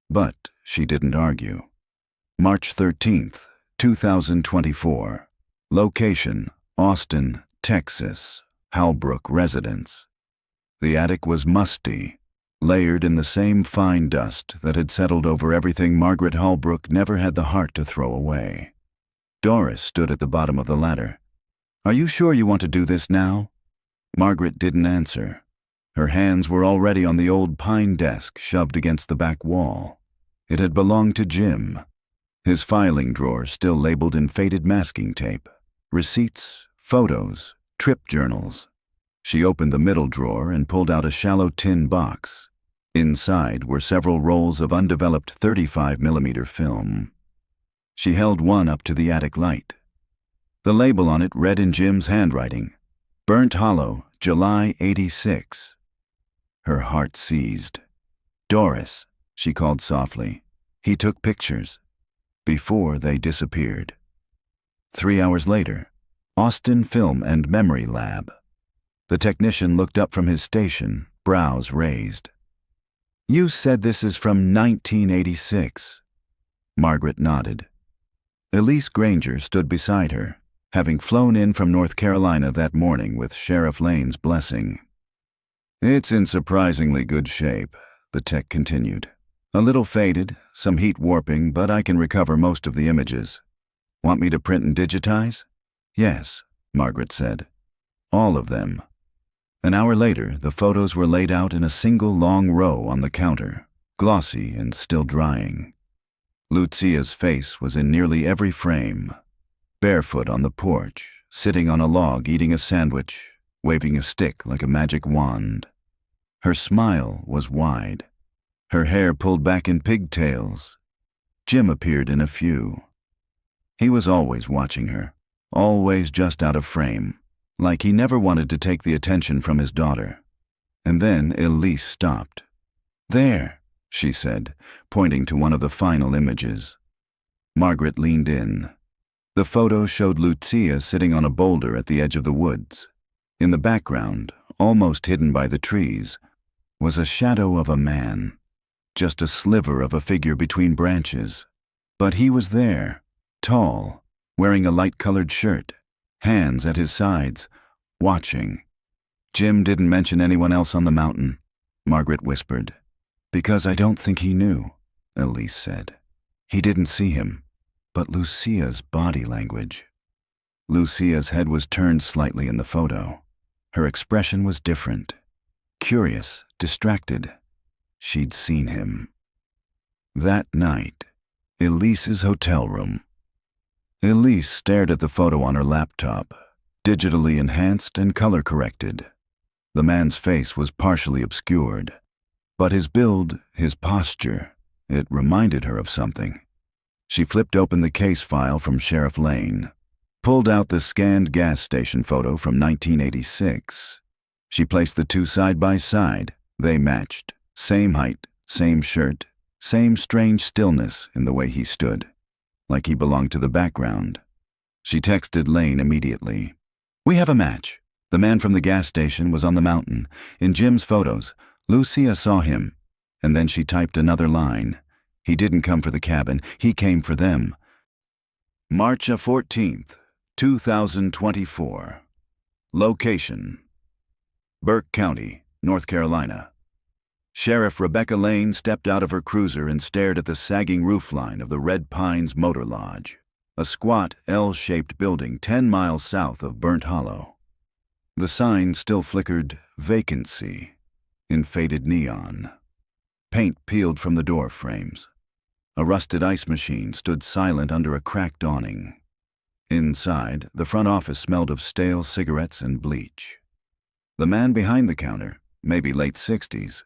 but she didn't argue. March 13th, 2024. Location: Austin, Texas. Halbrook residence. The attic was musty, layered in the same fine dust that had settled over everything Margaret Halbrook never had the heart to throw away. Doris stood at the bottom of the ladder. "Are you sure you want to do this now?" Margaret didn't answer. Her hands were already on the old pine desk shoved against the back wall. It had belonged to Jim. His filing drawer still labeled in faded masking tape. Receipts, photos, trip journals. She opened the middle drawer and pulled out a shallow tin box. Inside were several rolls of undeveloped 35mm film. She held one up to the attic light. The label on it read in Jim's handwriting, "Burnt Hollow, July '86. Her heart seized. "Doris," she called softly. "He took pictures." Before they disappeared. 3 hours later, Austin Film and Memory Lab. The technician looked up from his station, brows raised. "You said this is from 1986. Margaret nodded. Elise Granger stood beside her, having flown in from North Carolina that morning with Sheriff Lane's blessing. "It's in surprisingly good shape," the tech continued. "A little faded, some heat warping, but I can recover most of the images. Want me to print and digitize?" "Yes," Margaret said. "All of them." An hour later, the photos were laid out in a single long row on the counter, glossy and still drying. Lucia's face was in nearly every frame. Barefoot on the porch, sitting on a log eating a sandwich, waving a stick like a magic wand. Her smile was wide. Her hair pulled back in pigtails. Jim appeared in a few. He was always watching her, always just out of frame, like he never wanted to take the attention from his daughter. And then Elise stopped. "There," she said, pointing to one of the final images. Margaret leaned in. The photo showed Lucia sitting on a boulder at the edge of the woods. In the background, almost hidden by the trees, was a shadow of a man, just a sliver of a figure between branches. But he was there, tall, wearing a light-colored shirt, hands at his sides, watching. "Jim didn't mention anyone else on the mountain," Margaret whispered. "Because I don't think he knew," Elise said. "He didn't see him, but Lucia's body language." Lucia's head was turned slightly in the photo. Her expression was different. Curious, distracted. She'd seen him. That night, Elise's hotel room. Elise stared at the photo on her laptop, digitally enhanced and color-corrected. The man's face was partially obscured, but his build, his posture, it reminded her of something. She flipped open the case file from Sheriff Lane, pulled out the scanned gas station photo from 1986. She placed the two side by side. They matched. Same height, same shirt, same strange stillness in the way he stood, like he belonged to the background. She texted Lane immediately. "We have a match. The man from the gas station was on the mountain. In Jim's photos, Lucia saw him." And then she typed another line. "He didn't come for the cabin. He came for them." March 14th, 2024. Location: Burke County, North Carolina. Sheriff Rebecca Lane stepped out of her cruiser and stared at the sagging roofline of the Red Pines Motor Lodge, a squat L-shaped building 10 miles south of Burnt Hollow. The sign still flickered "Vacancy" in faded neon. Paint peeled from the door frames. A rusted ice machine stood silent under a cracked awning. Inside, the front office smelled of stale cigarettes and bleach. The man behind the counter, maybe late 60s,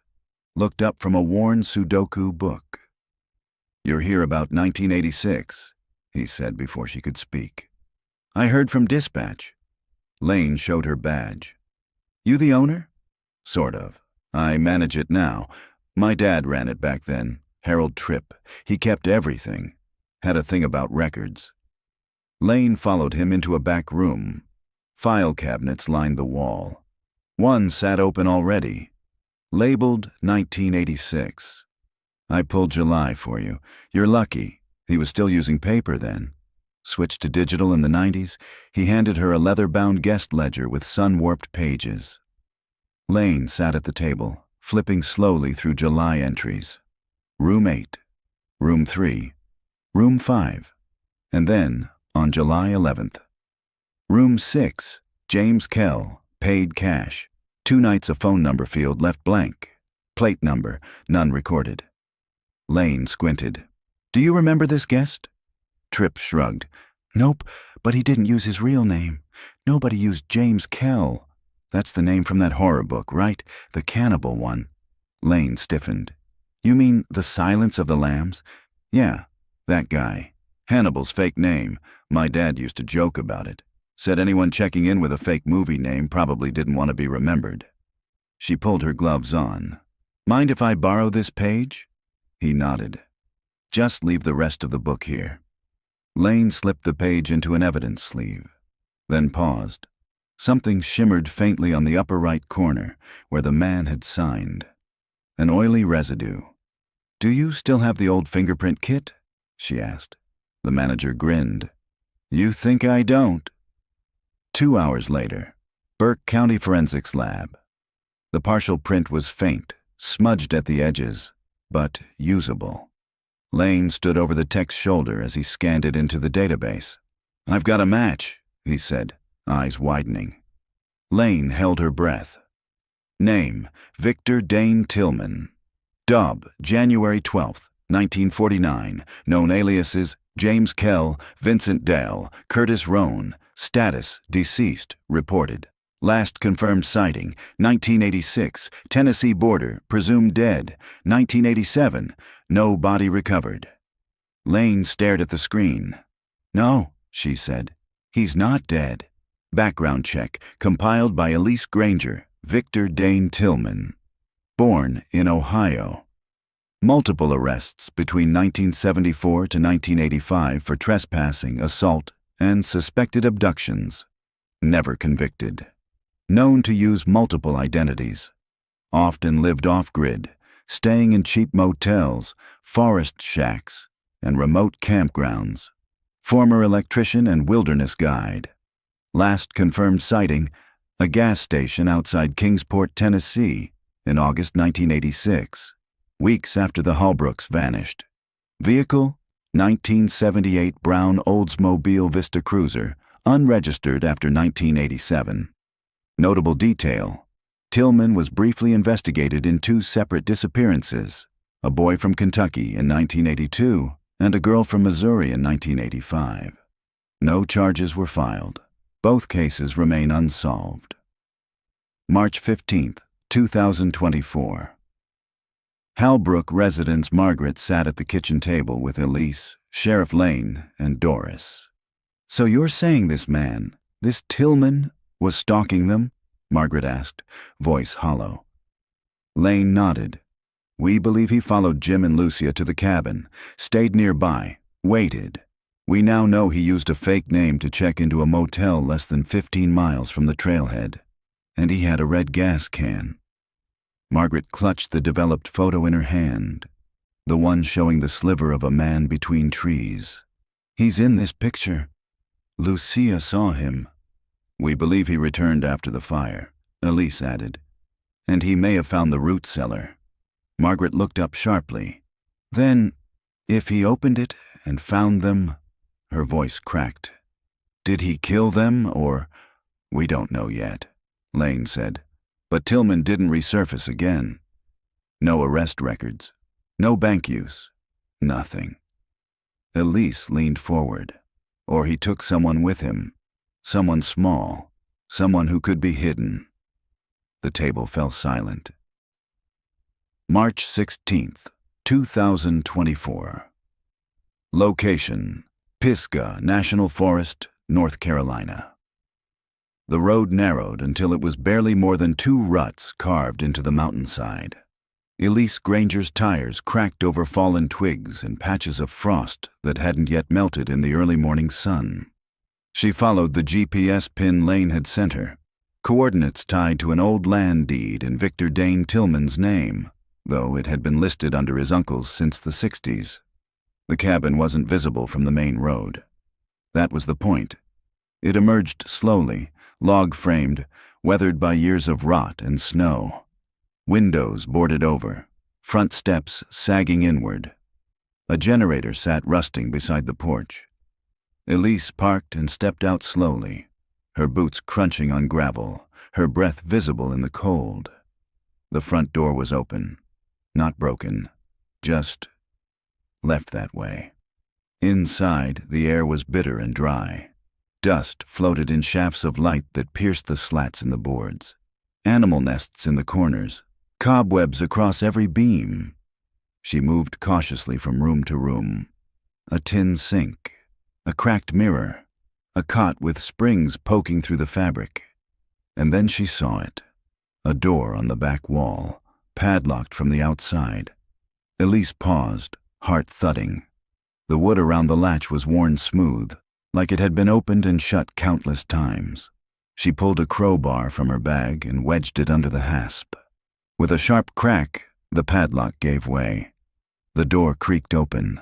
looked up from a worn Sudoku book. "You're here about 1986, he said before she could speak. "I heard from dispatch." Lane showed her badge. "You the owner?" "Sort of. I manage it now. My dad ran it back then, Harold Tripp. He kept everything. Had a thing about records." Lane followed him into a back room. File cabinets lined the wall. One sat open already, labeled 1986. "I pulled July for you. You're lucky. He was still using paper then. Switched to digital in the 90s. He handed her a leather-bound guest ledger with sun-warped pages. Lane sat at the table, flipping slowly through July entries. Room 8, Room 3, Room 5, and then, on July 11th. Room 6, James Kell, paid cash. 2 nights a phone number field left blank. Plate number, none recorded. Lane squinted. "Do you remember this guest?" Tripp shrugged. "Nope, but he didn't use his real name. Nobody used James Kell. That's the name from that horror book, right? The cannibal one." Lane stiffened. "You mean The Silence of the Lambs?" "Yeah, that guy. Hannibal's fake name. My dad used to joke about it. Said anyone checking in with a fake movie name probably didn't want to be remembered." She pulled her gloves on. "Mind if I borrow this page?" He nodded. "Just leave the rest of the book here." Lane slipped the page into an evidence sleeve, then paused. Something shimmered faintly on the upper right corner, where the man had signed. An oily residue. "Do you still have the old fingerprint kit?" she asked. The manager grinned. "You think I don't?" 2 hours later, Burke County Forensics Lab. The partial print was faint, smudged at the edges, but usable. Lane stood over the tech's shoulder as he scanned it into the database. "I've got a match," he said, eyes widening. Lane held her breath. Name, Victor Dane Tillman. Dub, January 12th, 1949. Known aliases, James Kell, Vincent Dale, Curtis Roan. Status, deceased, reported. Last confirmed sighting, 1986, Tennessee border, presumed dead. 1987, no body recovered. Lane stared at the screen. "No," she said, "he's not dead." Background check, compiled by Elise Granger, Victor Dane Tillman. Born in Ohio. Multiple arrests between 1974 to 1985 for trespassing, assault, and suspected abductions. Never convicted. Known to use multiple identities. Often lived off-grid, staying in cheap motels, forest shacks, and remote campgrounds. Former electrician and wilderness guide. Last confirmed sighting, a gas station outside Kingsport, Tennessee, in August 1986, weeks after the Holbrooks vanished. Vehicle, 1978 brown Oldsmobile Vista Cruiser, unregistered after 1987. Notable detail, Tillman was briefly investigated in 2 separate disappearances, a boy from Kentucky in 1982 and a girl from Missouri in 1985. No charges were filed. Both cases remain unsolved. March 15th, 2024. Halbrook residents Margaret sat at the kitchen table with Elise, Sheriff Lane, and Doris. "So you're saying this man, this Tillman, was stalking them?" Margaret asked, voice hollow. Lane nodded. "We believe he followed Jim and Lucia to the cabin, stayed nearby, waited. We now know he used a fake name to check into a motel less than 15 miles from the trailhead. And he had a red gas can." Margaret clutched the developed photo in her hand, the one showing the sliver of a man between trees. "He's in this picture. Lucia saw him." "We believe he returned after the fire," Elise added. "And he may have found the root cellar." Margaret looked up sharply. "Then, if he opened it and found them," her voice cracked, "did he kill them or—" "We don't know yet," Lane said. "But Tillman didn't resurface again. No arrest records, no bank use, Nothing. Elise leaned forward. Or he took someone with him. Someone small. Someone who could be hidden. The table fell silent. March 16th, 2024. Location: Pisgah National Forest, North Carolina. The road narrowed until it was barely more than 2 ruts carved into the mountainside. Elise Granger's tires cracked over fallen twigs and patches of frost that hadn't yet melted in the early morning sun. She followed the GPS pin Lane had sent her, coordinates tied to an old land deed in Victor Dane Tillman's name, though it had been listed under his uncle's since the 60s. The cabin wasn't visible from the main road. That was the point. It emerged slowly, log-framed, weathered by years of rot and snow. Windows boarded over, front steps sagging inward. A generator sat rusting beside the porch. Elise parked and stepped out slowly, her boots crunching on gravel, her breath visible in the cold. The front door was open, not broken, just left that way. Inside, the air was bitter and dry. Dust floated in shafts of light that pierced the slats in the boards. Animal nests in the corners, cobwebs across every beam. She moved cautiously from room to room. A tin sink, a cracked mirror, a cot with springs poking through the fabric. And then she saw it. A door on the back wall, padlocked from the outside. Elise paused, heart thudding. The wood around the latch was worn smooth, like it had been opened and shut countless times. She pulled a crowbar from her bag and wedged it under the hasp. With a sharp crack, the padlock gave way. The door creaked open.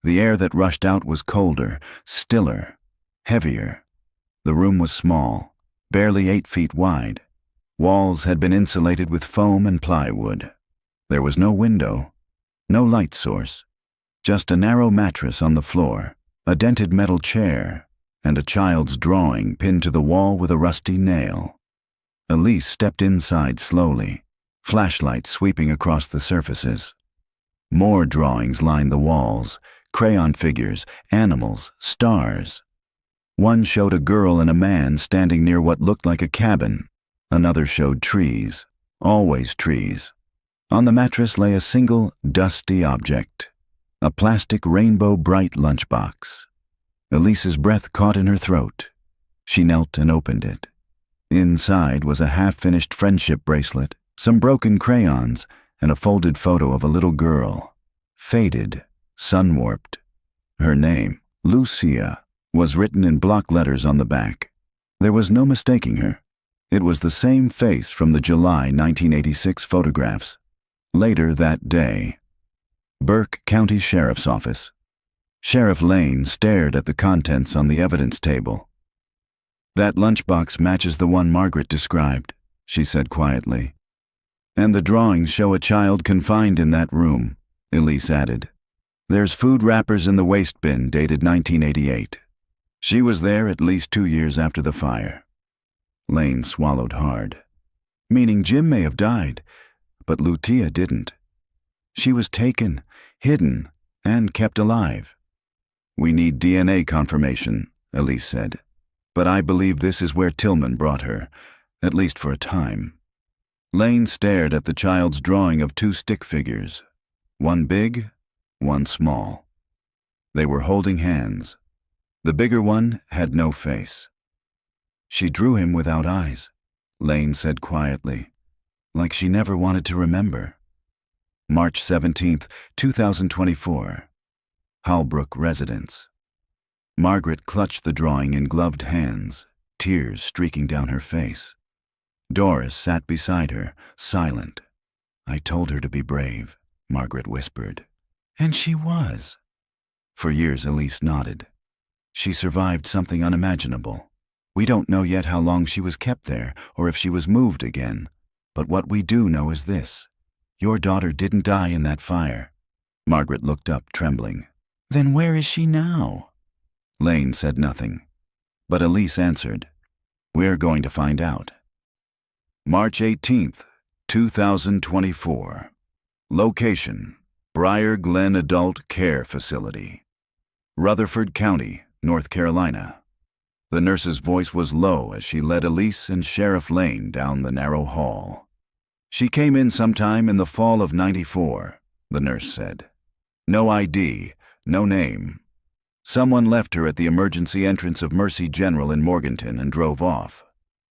The air that rushed out was colder, stiller, heavier. The room was small, barely 8 feet wide. Walls had been insulated with foam and plywood. There was no window, no light source, just a narrow mattress on the floor, a dented metal chair, and a child's drawing pinned to the wall with a rusty nail. Elise stepped inside slowly, flashlight sweeping across the surfaces. More drawings lined the walls, crayon figures, animals, stars. One showed a girl and a man standing near what looked like a cabin. Another showed trees, always trees. On the mattress lay a single, dusty object, a plastic rainbow-bright lunchbox. Elise's breath caught in her throat. She knelt and opened it. Inside was a half-finished friendship bracelet, some broken crayons, and a folded photo of a little girl. Faded, sun-warped. Her name, Lucia, was written in block letters on the back. There was no mistaking her. It was the same face from the July 1986 photographs. Later that day, Burke County Sheriff's Office. Sheriff Lane stared at the contents on the evidence table. "That lunchbox matches the one Margaret described," she said quietly. "And the drawings show a child confined in that room," Elise added. "There's food wrappers in the waste bin dated 1988. She was there at least 2 years after the fire." Lane swallowed hard. "Meaning Jim may have died, but Lucia didn't. She was taken, hidden, and kept alive." "We need DNA confirmation," Elise said. "But I believe this is where Tillman brought her, at least for a time." Lane stared at the child's drawing of 2 stick figures, one big, one small. They were holding hands. The bigger one had no face. "She drew him without eyes," Lane said quietly, like she never wanted to remember. March 17th, 2024. Halbrook Residence. Margaret clutched the drawing in gloved hands, tears streaking down her face. Doris sat beside her, silent. "I told her to be brave," Margaret whispered. And she was. For years, Elise nodded. She survived something unimaginable. We don't know yet how long she was kept there, or if she was moved again. But what we do know is this. Your daughter didn't die in that fire. Margaret looked up, trembling. "Then where is she now?" Lane said nothing. But Elise answered, "We're going to find out." March 18th, 2024. Location: Briar Glen Adult Care Facility, Rutherford County, North Carolina. The nurse's voice was low as she led Elise and Sheriff Lane down the narrow hall. She came in sometime in the fall of '94, the nurse said. No ID, no name. Someone left her at the emergency entrance of Mercy General in Morganton and drove off.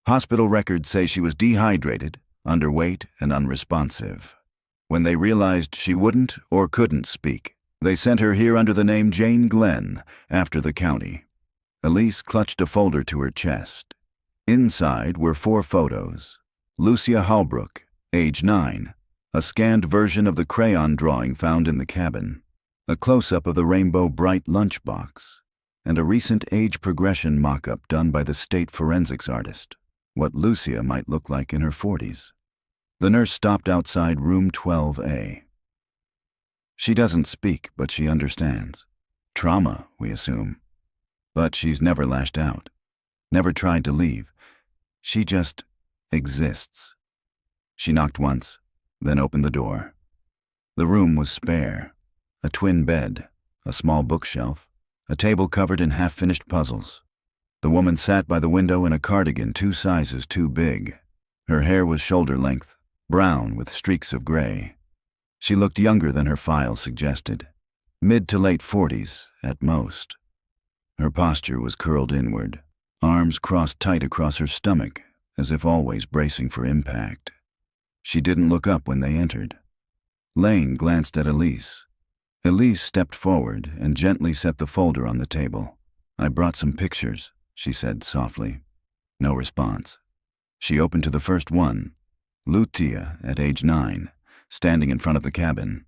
Hospital records say she was dehydrated, underweight, and unresponsive. When they realized she wouldn't or couldn't speak, they sent her here under the name Jane Glenn, after the county. Elise clutched a folder to her chest. Inside were 4 photos. Lucia Holbrook, age 9, a scanned version of the crayon drawing found in the cabin, a close-up of the Rainbow Bright lunchbox, and a recent age progression mock-up done by the state forensics artist, what Lucia might look like in her 40s. The nurse stopped outside room 12A. She doesn't speak, but she understands. Trauma, we assume. But she's never lashed out, never tried to leave. She just exists. She knocked once, then opened the door. The room was spare. A twin bed, a small bookshelf, a table covered in half-finished puzzles. The woman sat by the window in a cardigan 2 sizes too big. Her hair was shoulder-length, brown with streaks of gray. She looked younger than her file suggested, mid to late 40s at most. Her posture was curled inward, arms crossed tight across her stomach, as if always bracing for impact. She didn't look up when they entered. Lane glanced at Elise. Elise stepped forward and gently set the folder on the table. I brought some pictures, she said softly. No response. She opened to the first one. Lucia, at age 9, standing in front of the cabin.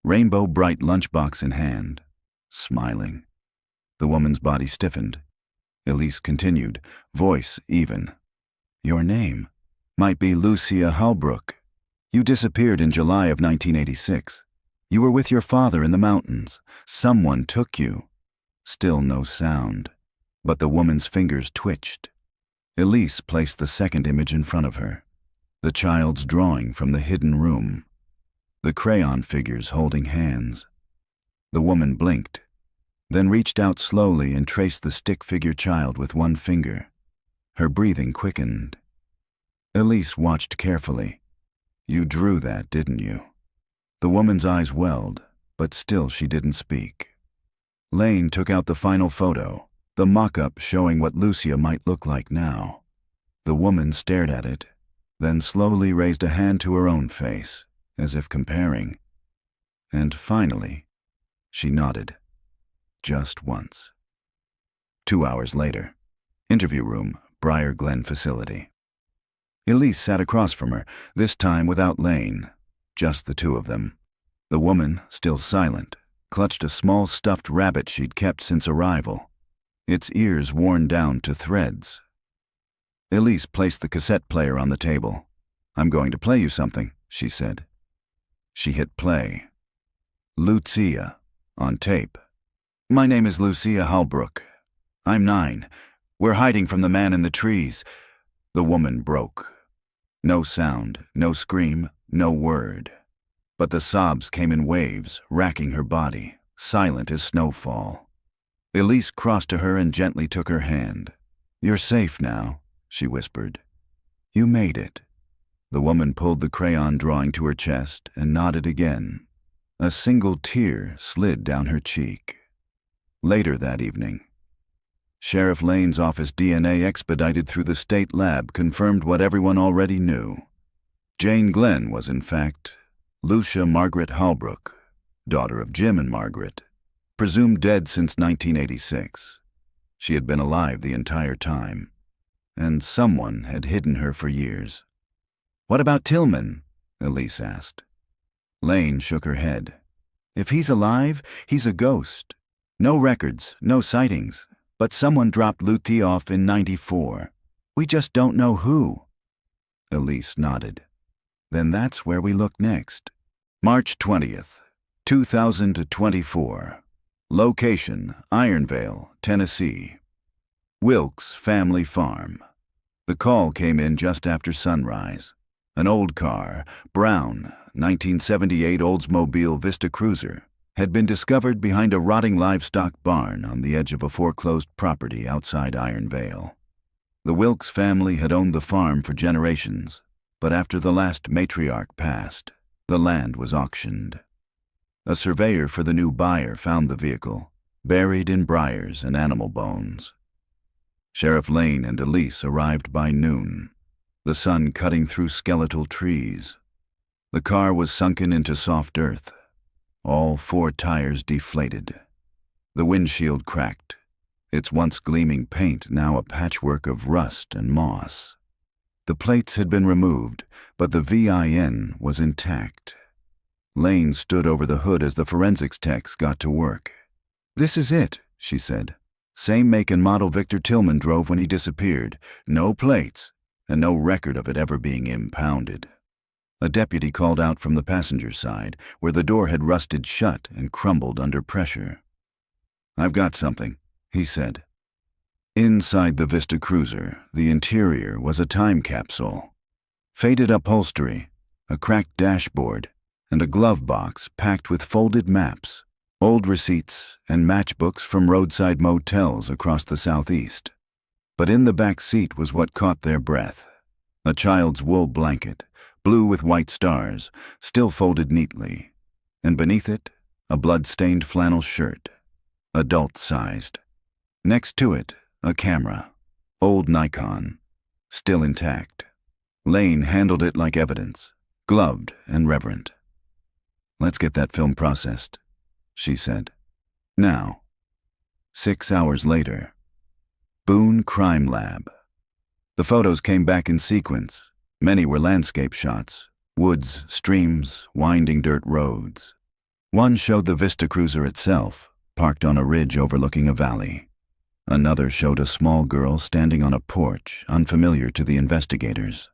Rainbow Bright lunchbox in hand, smiling. The woman's body stiffened. Elise continued, voice even. Your name might be Lucia Holbrook. You disappeared in July of 1986. You were with your father in the mountains. Someone took you. Still no sound, but the woman's fingers twitched. Elise placed the second image in front of her. The child's drawing from the hidden room. The crayon figures holding hands. The woman blinked, then reached out slowly and traced the stick figure child with one finger. Her breathing quickened. Elise watched carefully. You drew that, didn't you? The woman's eyes welled, but still she didn't speak. Lane took out the final photo, the mock-up showing what Lucia might look like now. The woman stared at it, then slowly raised a hand to her own face, as if comparing. And finally, she nodded. Just once. 2 hours later. Interview room, Briar Glen facility. Elise sat across from her, this time without Lane, just the 2 of them. The woman, still silent, clutched a small stuffed rabbit she'd kept since arrival, its ears worn down to threads. Elise placed the cassette player on the table. I'm going to play you something, she said. She hit play. Lucia, on tape. My name is Lucia Holbrook. I'm 9. We're hiding from the man in the trees. The woman broke. No sound, no scream, no word. But the sobs came in waves, racking her body, silent as snowfall. Elise crossed to her and gently took her hand. You're safe now, she whispered. You made it. The woman pulled the crayon drawing to her chest and nodded again. A single tear slid down her cheek. Later that evening, Sheriff Lane's office DNA expedited through the state lab confirmed what everyone already knew. Jane Glenn was, in fact, Lucia Margaret Holbrook, daughter of Jim and Margaret, presumed dead since 1986. She had been alive the entire time, and someone had hidden her for years. What about Tillman? Elise asked. Lane shook her head. If he's alive, he's a ghost. No records, no sightings, but someone dropped Lucia off in '94. We just don't know who. Elise nodded. Then that's where we look next. March 20th, 2024. Location, Ironvale, Tennessee. Wilkes Family Farm. The call came in just after sunrise. An old car, brown, 1978 Oldsmobile Vista Cruiser had been discovered behind a rotting livestock barn on the edge of a foreclosed property outside Iron Vale. The Wilkes family had owned the farm for generations, but after the last matriarch passed, the land was auctioned. A surveyor for the new buyer found the vehicle, buried in briars and animal bones. Sheriff Lane and Elise arrived by noon, the sun cutting through skeletal trees. The car was sunken into soft earth, all 4 tires deflated. The windshield cracked, its once gleaming paint now a patchwork of rust and moss. The plates had been removed, but the VIN was intact. Lane stood over the hood as the forensics techs got to work. "This is it," she said. "Same make and model Victor Tillman drove when he disappeared. No plates, and no record of it ever being impounded." A deputy called out from the passenger side, where the door had rusted shut and crumbled under pressure. "I've got something," he said. Inside the Vista Cruiser, the interior was a time capsule. Faded upholstery, a cracked dashboard, and a glove box packed with folded maps, old receipts, and matchbooks from roadside motels across the southeast. But in the back seat was what caught their breath. A child's wool blanket, blue with white stars, still folded neatly, and beneath it, a blood-stained flannel shirt, adult-sized. Next to it, a camera, old Nikon, still intact. Lane handled it like evidence, gloved and reverent. "Let's get that film processed," she said. "Now." 6 hours later. Boone Crime Lab. The photos came back in sequence. Many were landscape shots, woods, streams, winding dirt roads. One showed the Vista Cruiser itself, parked on a ridge overlooking a valley. Another showed a small girl standing on a porch, unfamiliar to the investigators.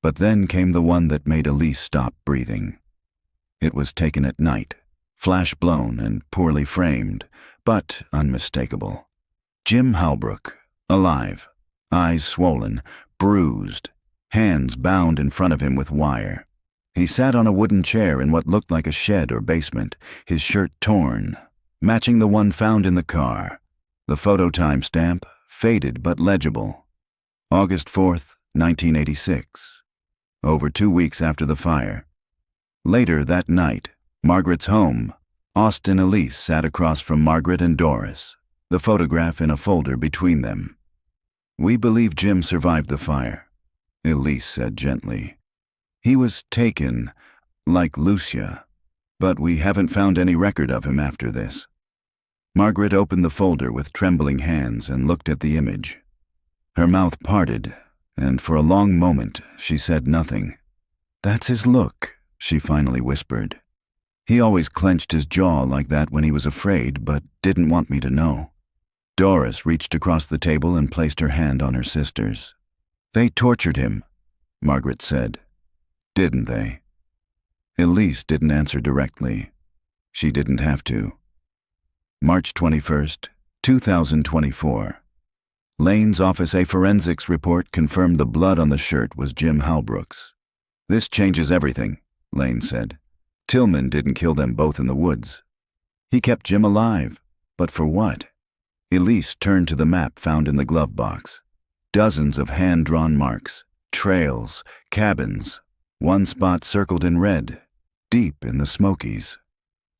But then came the one that made Elise stop breathing. It was taken at night, flash-blown and poorly framed, but unmistakable. Jim Halbrook, alive, eyes swollen, bruised, hands bound in front of him with wire. He sat on a wooden chair in what looked like a shed or basement, his shirt torn, matching the one found in the car. The photo timestamp, faded but legible. August 4th, 1986. Over 2 weeks after the fire. Later that night, Margaret's home, Austin Elise sat across from Margaret and Doris, the photograph in a folder between them. "We believe Jim survived the fire," Elise said gently. "He was taken, like Lucia, but we haven't found any record of him after this." Margaret opened the folder with trembling hands and looked at the image. Her mouth parted, and for a long moment she said nothing. "That's his look," she finally whispered. "He always clenched his jaw like that when he was afraid, but didn't want me to know." Doris reached across the table and placed her hand on her sister's. "They tortured him," Margaret said. "Didn't they?" Elise didn't answer directly. She didn't have to. March 21st, 2024. Lane's office. A forensics report confirmed the blood on the shirt was Jim Halbrook's. "This changes everything," Lane said. "Tillman didn't kill them both in the woods. He kept Jim alive, but for what?" Elise turned to the map found in the glove box. Dozens of hand-drawn marks, trails, cabins, one spot circled in red, deep in the Smokies.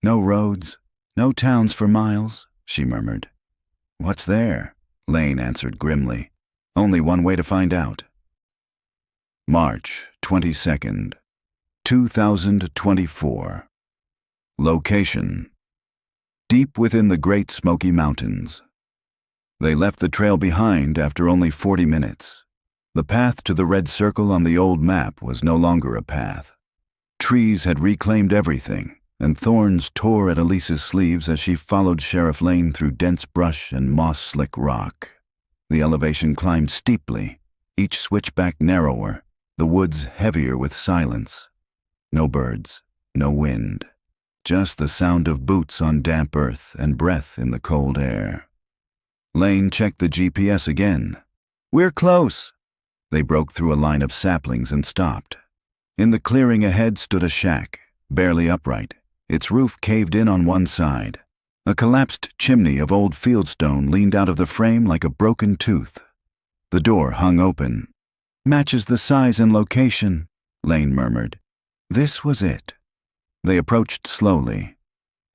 "No roads, no towns for miles," she murmured. "What's there?" Lane answered grimly. "Only one way to find out." March 22nd, 2024. Location: deep within the Great Smoky Mountains. They left the trail behind after only 40 minutes. The path to the red circle on the old map was no longer a path. Trees had reclaimed everything, and thorns tore at Elise's sleeves as she followed Sheriff Lane through dense brush and moss-slick rock. The elevation climbed steeply, each switchback narrower, the woods heavier with silence. No birds, no wind, just the sound of boots on damp earth and breath in the cold air. Lane checked the GPS again. "We're close." They broke through a line of saplings and stopped. In the clearing ahead stood a shack, barely upright, its roof caved in on one side. A collapsed chimney of old fieldstone leaned out of the frame like a broken tooth. The door hung open. "Matches the size and location," Lane murmured. This was it. They approached slowly.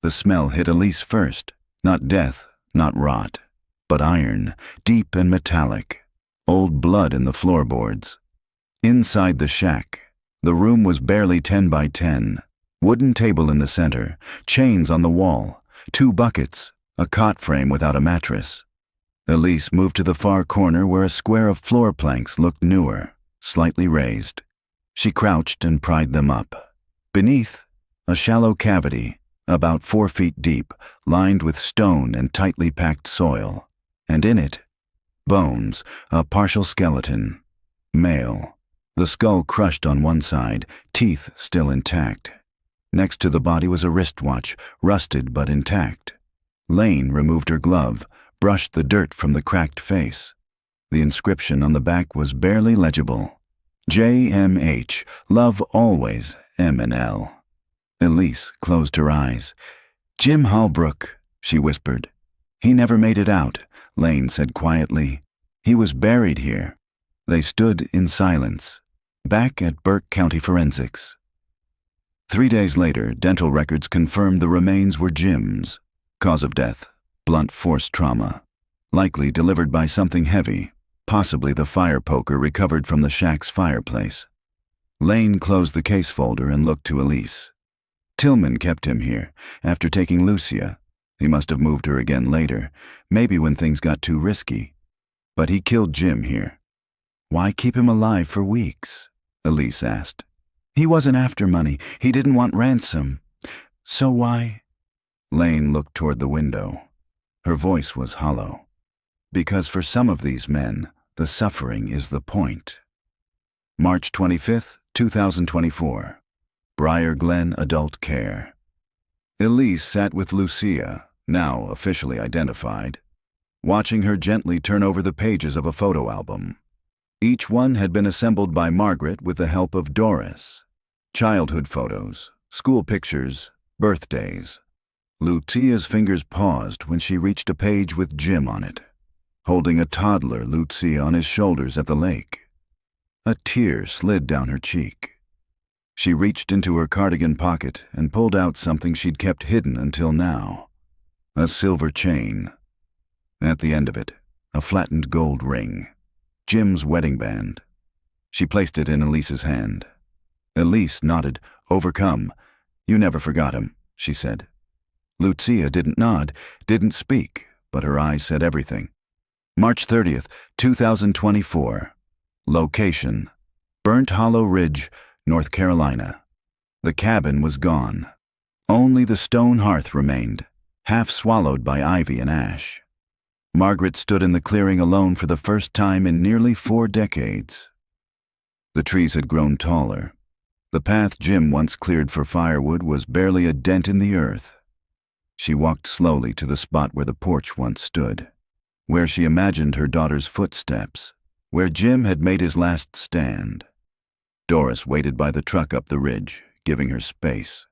The smell hit Elise first. Not death, not rot, but iron, deep and metallic. Old blood in the floorboards. Inside the shack, the room was barely 10 by 10. Wooden table in the center, chains on the wall, 2 buckets, a cot frame without a mattress. Elise moved to the far corner where a square of floor planks looked newer, slightly raised. She crouched and pried them up. Beneath, a shallow cavity, about 4 feet deep, lined with stone and tightly packed soil. And in it, bones, a partial skeleton. Male. The skull crushed on one side, teeth still intact. Next to the body was a wristwatch, rusted but intact. Lane removed her glove, brushed the dirt from the cracked face. The inscription on the back was barely legible. JMH, love always, M and L. Elise closed her eyes. "Jim Holbrook," she whispered. "He never made it out," Lane said quietly. "He was buried here." They stood in silence, back at Burke County Forensics. 3 days later, dental records confirmed the remains were Jim's. Cause of death, blunt force trauma. Likely delivered by something heavy, possibly the fire poker recovered from the shack's fireplace. Lane closed the case folder and looked to Elise. "Tillman kept him here, after taking Lucia. He must have moved her again later, maybe when things got too risky. But he killed Jim here." "Why keep him alive for weeks?" Elise asked. "He wasn't after money. He didn't want ransom. So why?" Lane looked toward the window. Her voice was hollow. "Because for some of these men, the suffering is the point." March 25th, 2024. Briar Glen Adult Care. Elise sat with Lucia, now officially identified, watching her gently turn over the pages of a photo album. Each one had been assembled by Margaret with the help of Doris. Childhood photos, school pictures, birthdays. Lucia's fingers paused when she reached a page with Jim on it, holding a toddler Lucia on his shoulders at the lake. A tear slid down her cheek. She reached into her cardigan pocket and pulled out something she'd kept hidden until now. A silver chain. At the end of it, a flattened gold ring. Jim's wedding band. She placed it in Elise's hand. Elise nodded, overcome. "You never forgot him," she said. Lucia didn't nod, didn't speak, but her eyes said everything. March 30th, 2024. Location: Burnt Hollow Ridge, North Carolina. The cabin was gone. Only the stone hearth remained, half swallowed by ivy and ash. Margaret stood in the clearing alone for the first time in nearly 4 decades. The trees had grown taller. The path Jim once cleared for firewood was barely a dent in the earth. She walked slowly to the spot where the porch once stood, where she imagined her daughter's footsteps, where Jim had made his last stand. Doris waited by the truck up the ridge, giving her space.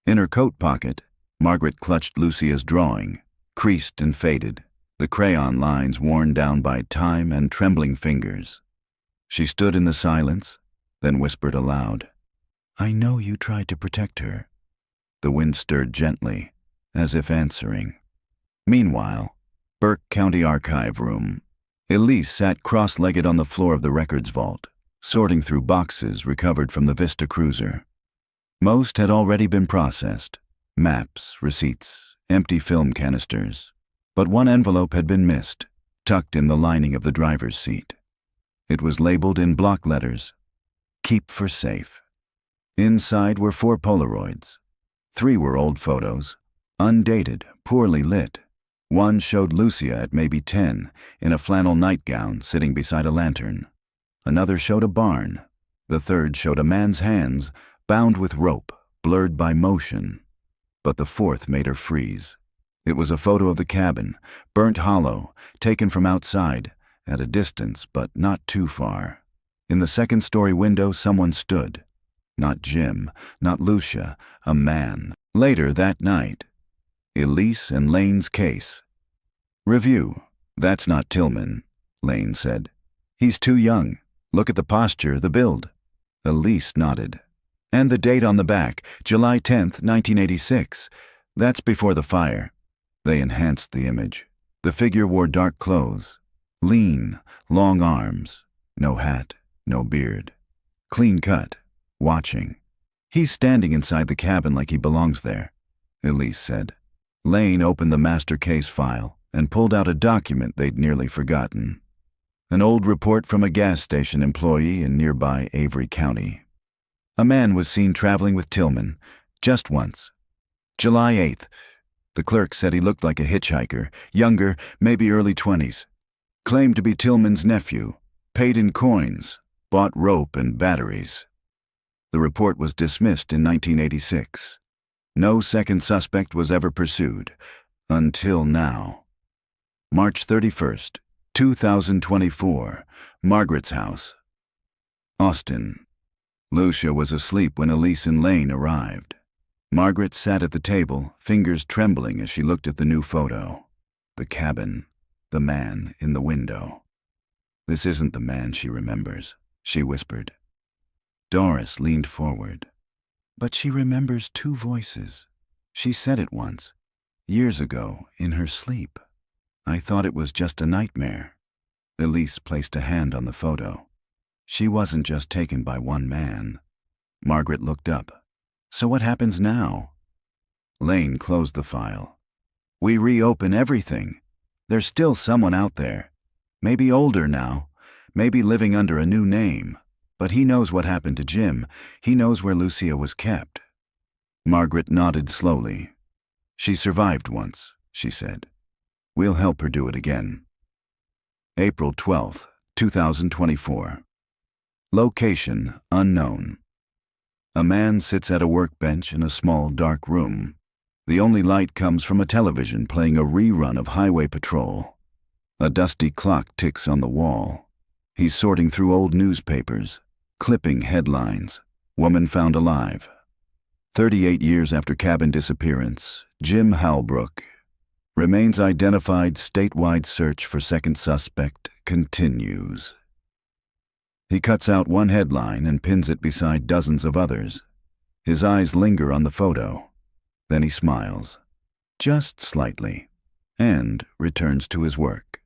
In her coat pocket, Margaret clutched Lucia's drawing, creased and faded, the crayon lines worn down by time and trembling fingers. She stood in the silence, then whispered aloud, "I know you tried to protect her." The wind stirred gently, as if answering. Meanwhile, Burke County Archive Room. Elise sat cross-legged on the floor of the records vault, sorting through boxes recovered from the Vista cruiser. Most had already been processed: maps, receipts, empty film canisters. But one envelope had been missed, tucked in the lining of the driver's seat. It was labeled in block letters, "Keep for safe." Inside were 4 Polaroids. 3 were old photos, undated, poorly lit. One showed Lucia at maybe 10, in a flannel nightgown sitting beside a lantern. Another showed a barn. The third showed a man's hands, bound with rope, blurred by motion. But the fourth made her freeze. It was a photo of the cabin, burnt hollow, taken from outside, at a distance but not too far. In the second-story window someone stood, Not Jim, not Lucia, a man. Later that night, Elise and Lane's case. Review. That's not Tillman, Lane said. He's too young. Look at the posture, the build. Elise nodded. And the date on the back, July 10th, 1986. That's before the fire. They enhanced the image. The figure wore dark clothes. Lean, long arms. No hat, no beard. Clean cut. Watching. He's standing inside the cabin like he belongs there, Elise said. Lane opened the master case file and pulled out a document they'd nearly forgotten. An old report from a gas station employee in nearby Avery County. A man was seen traveling with Tillman, just once. July 8th. The clerk said he looked like a hitchhiker, younger, maybe early 20s. Claimed to be Tillman's nephew, paid in coins, bought rope and batteries. The report was dismissed in 1986. No second suspect was ever pursued, until now. March 31st, 2024, Margaret's house. Austin. Lucia was asleep when Elise and Lane arrived. Margaret sat at the table, fingers trembling as she looked at the new photo. The cabin, the man in the window. This isn't the man she remembers, she whispered. Doris leaned forward. But she remembers two voices. She said it once, years ago, in her sleep. I thought it was just a nightmare. Elise placed a hand on the photo. She wasn't just taken by one man. Margaret looked up. So what happens now? Lane closed the file. We reopen everything. There's still someone out there. Maybe older now. Maybe living under a new name. But he knows what happened to Jim. He knows where Lucia was kept. Margaret nodded slowly. She survived once, she said. We'll help her do it again. April 12th, 2024. Location unknown. A man sits at a workbench in a small, dark room. The only light comes from a television playing a rerun of Highway Patrol. A dusty clock ticks on the wall. He's sorting through old newspapers, clipping headlines. Woman found alive. 38 years after cabin disappearance, Jim Halbrook. Remains identified. Statewide search for second suspect continues. He cuts out one headline and pins it beside dozens of others. His eyes linger on the photo. Then he smiles, just slightly, and returns to his work.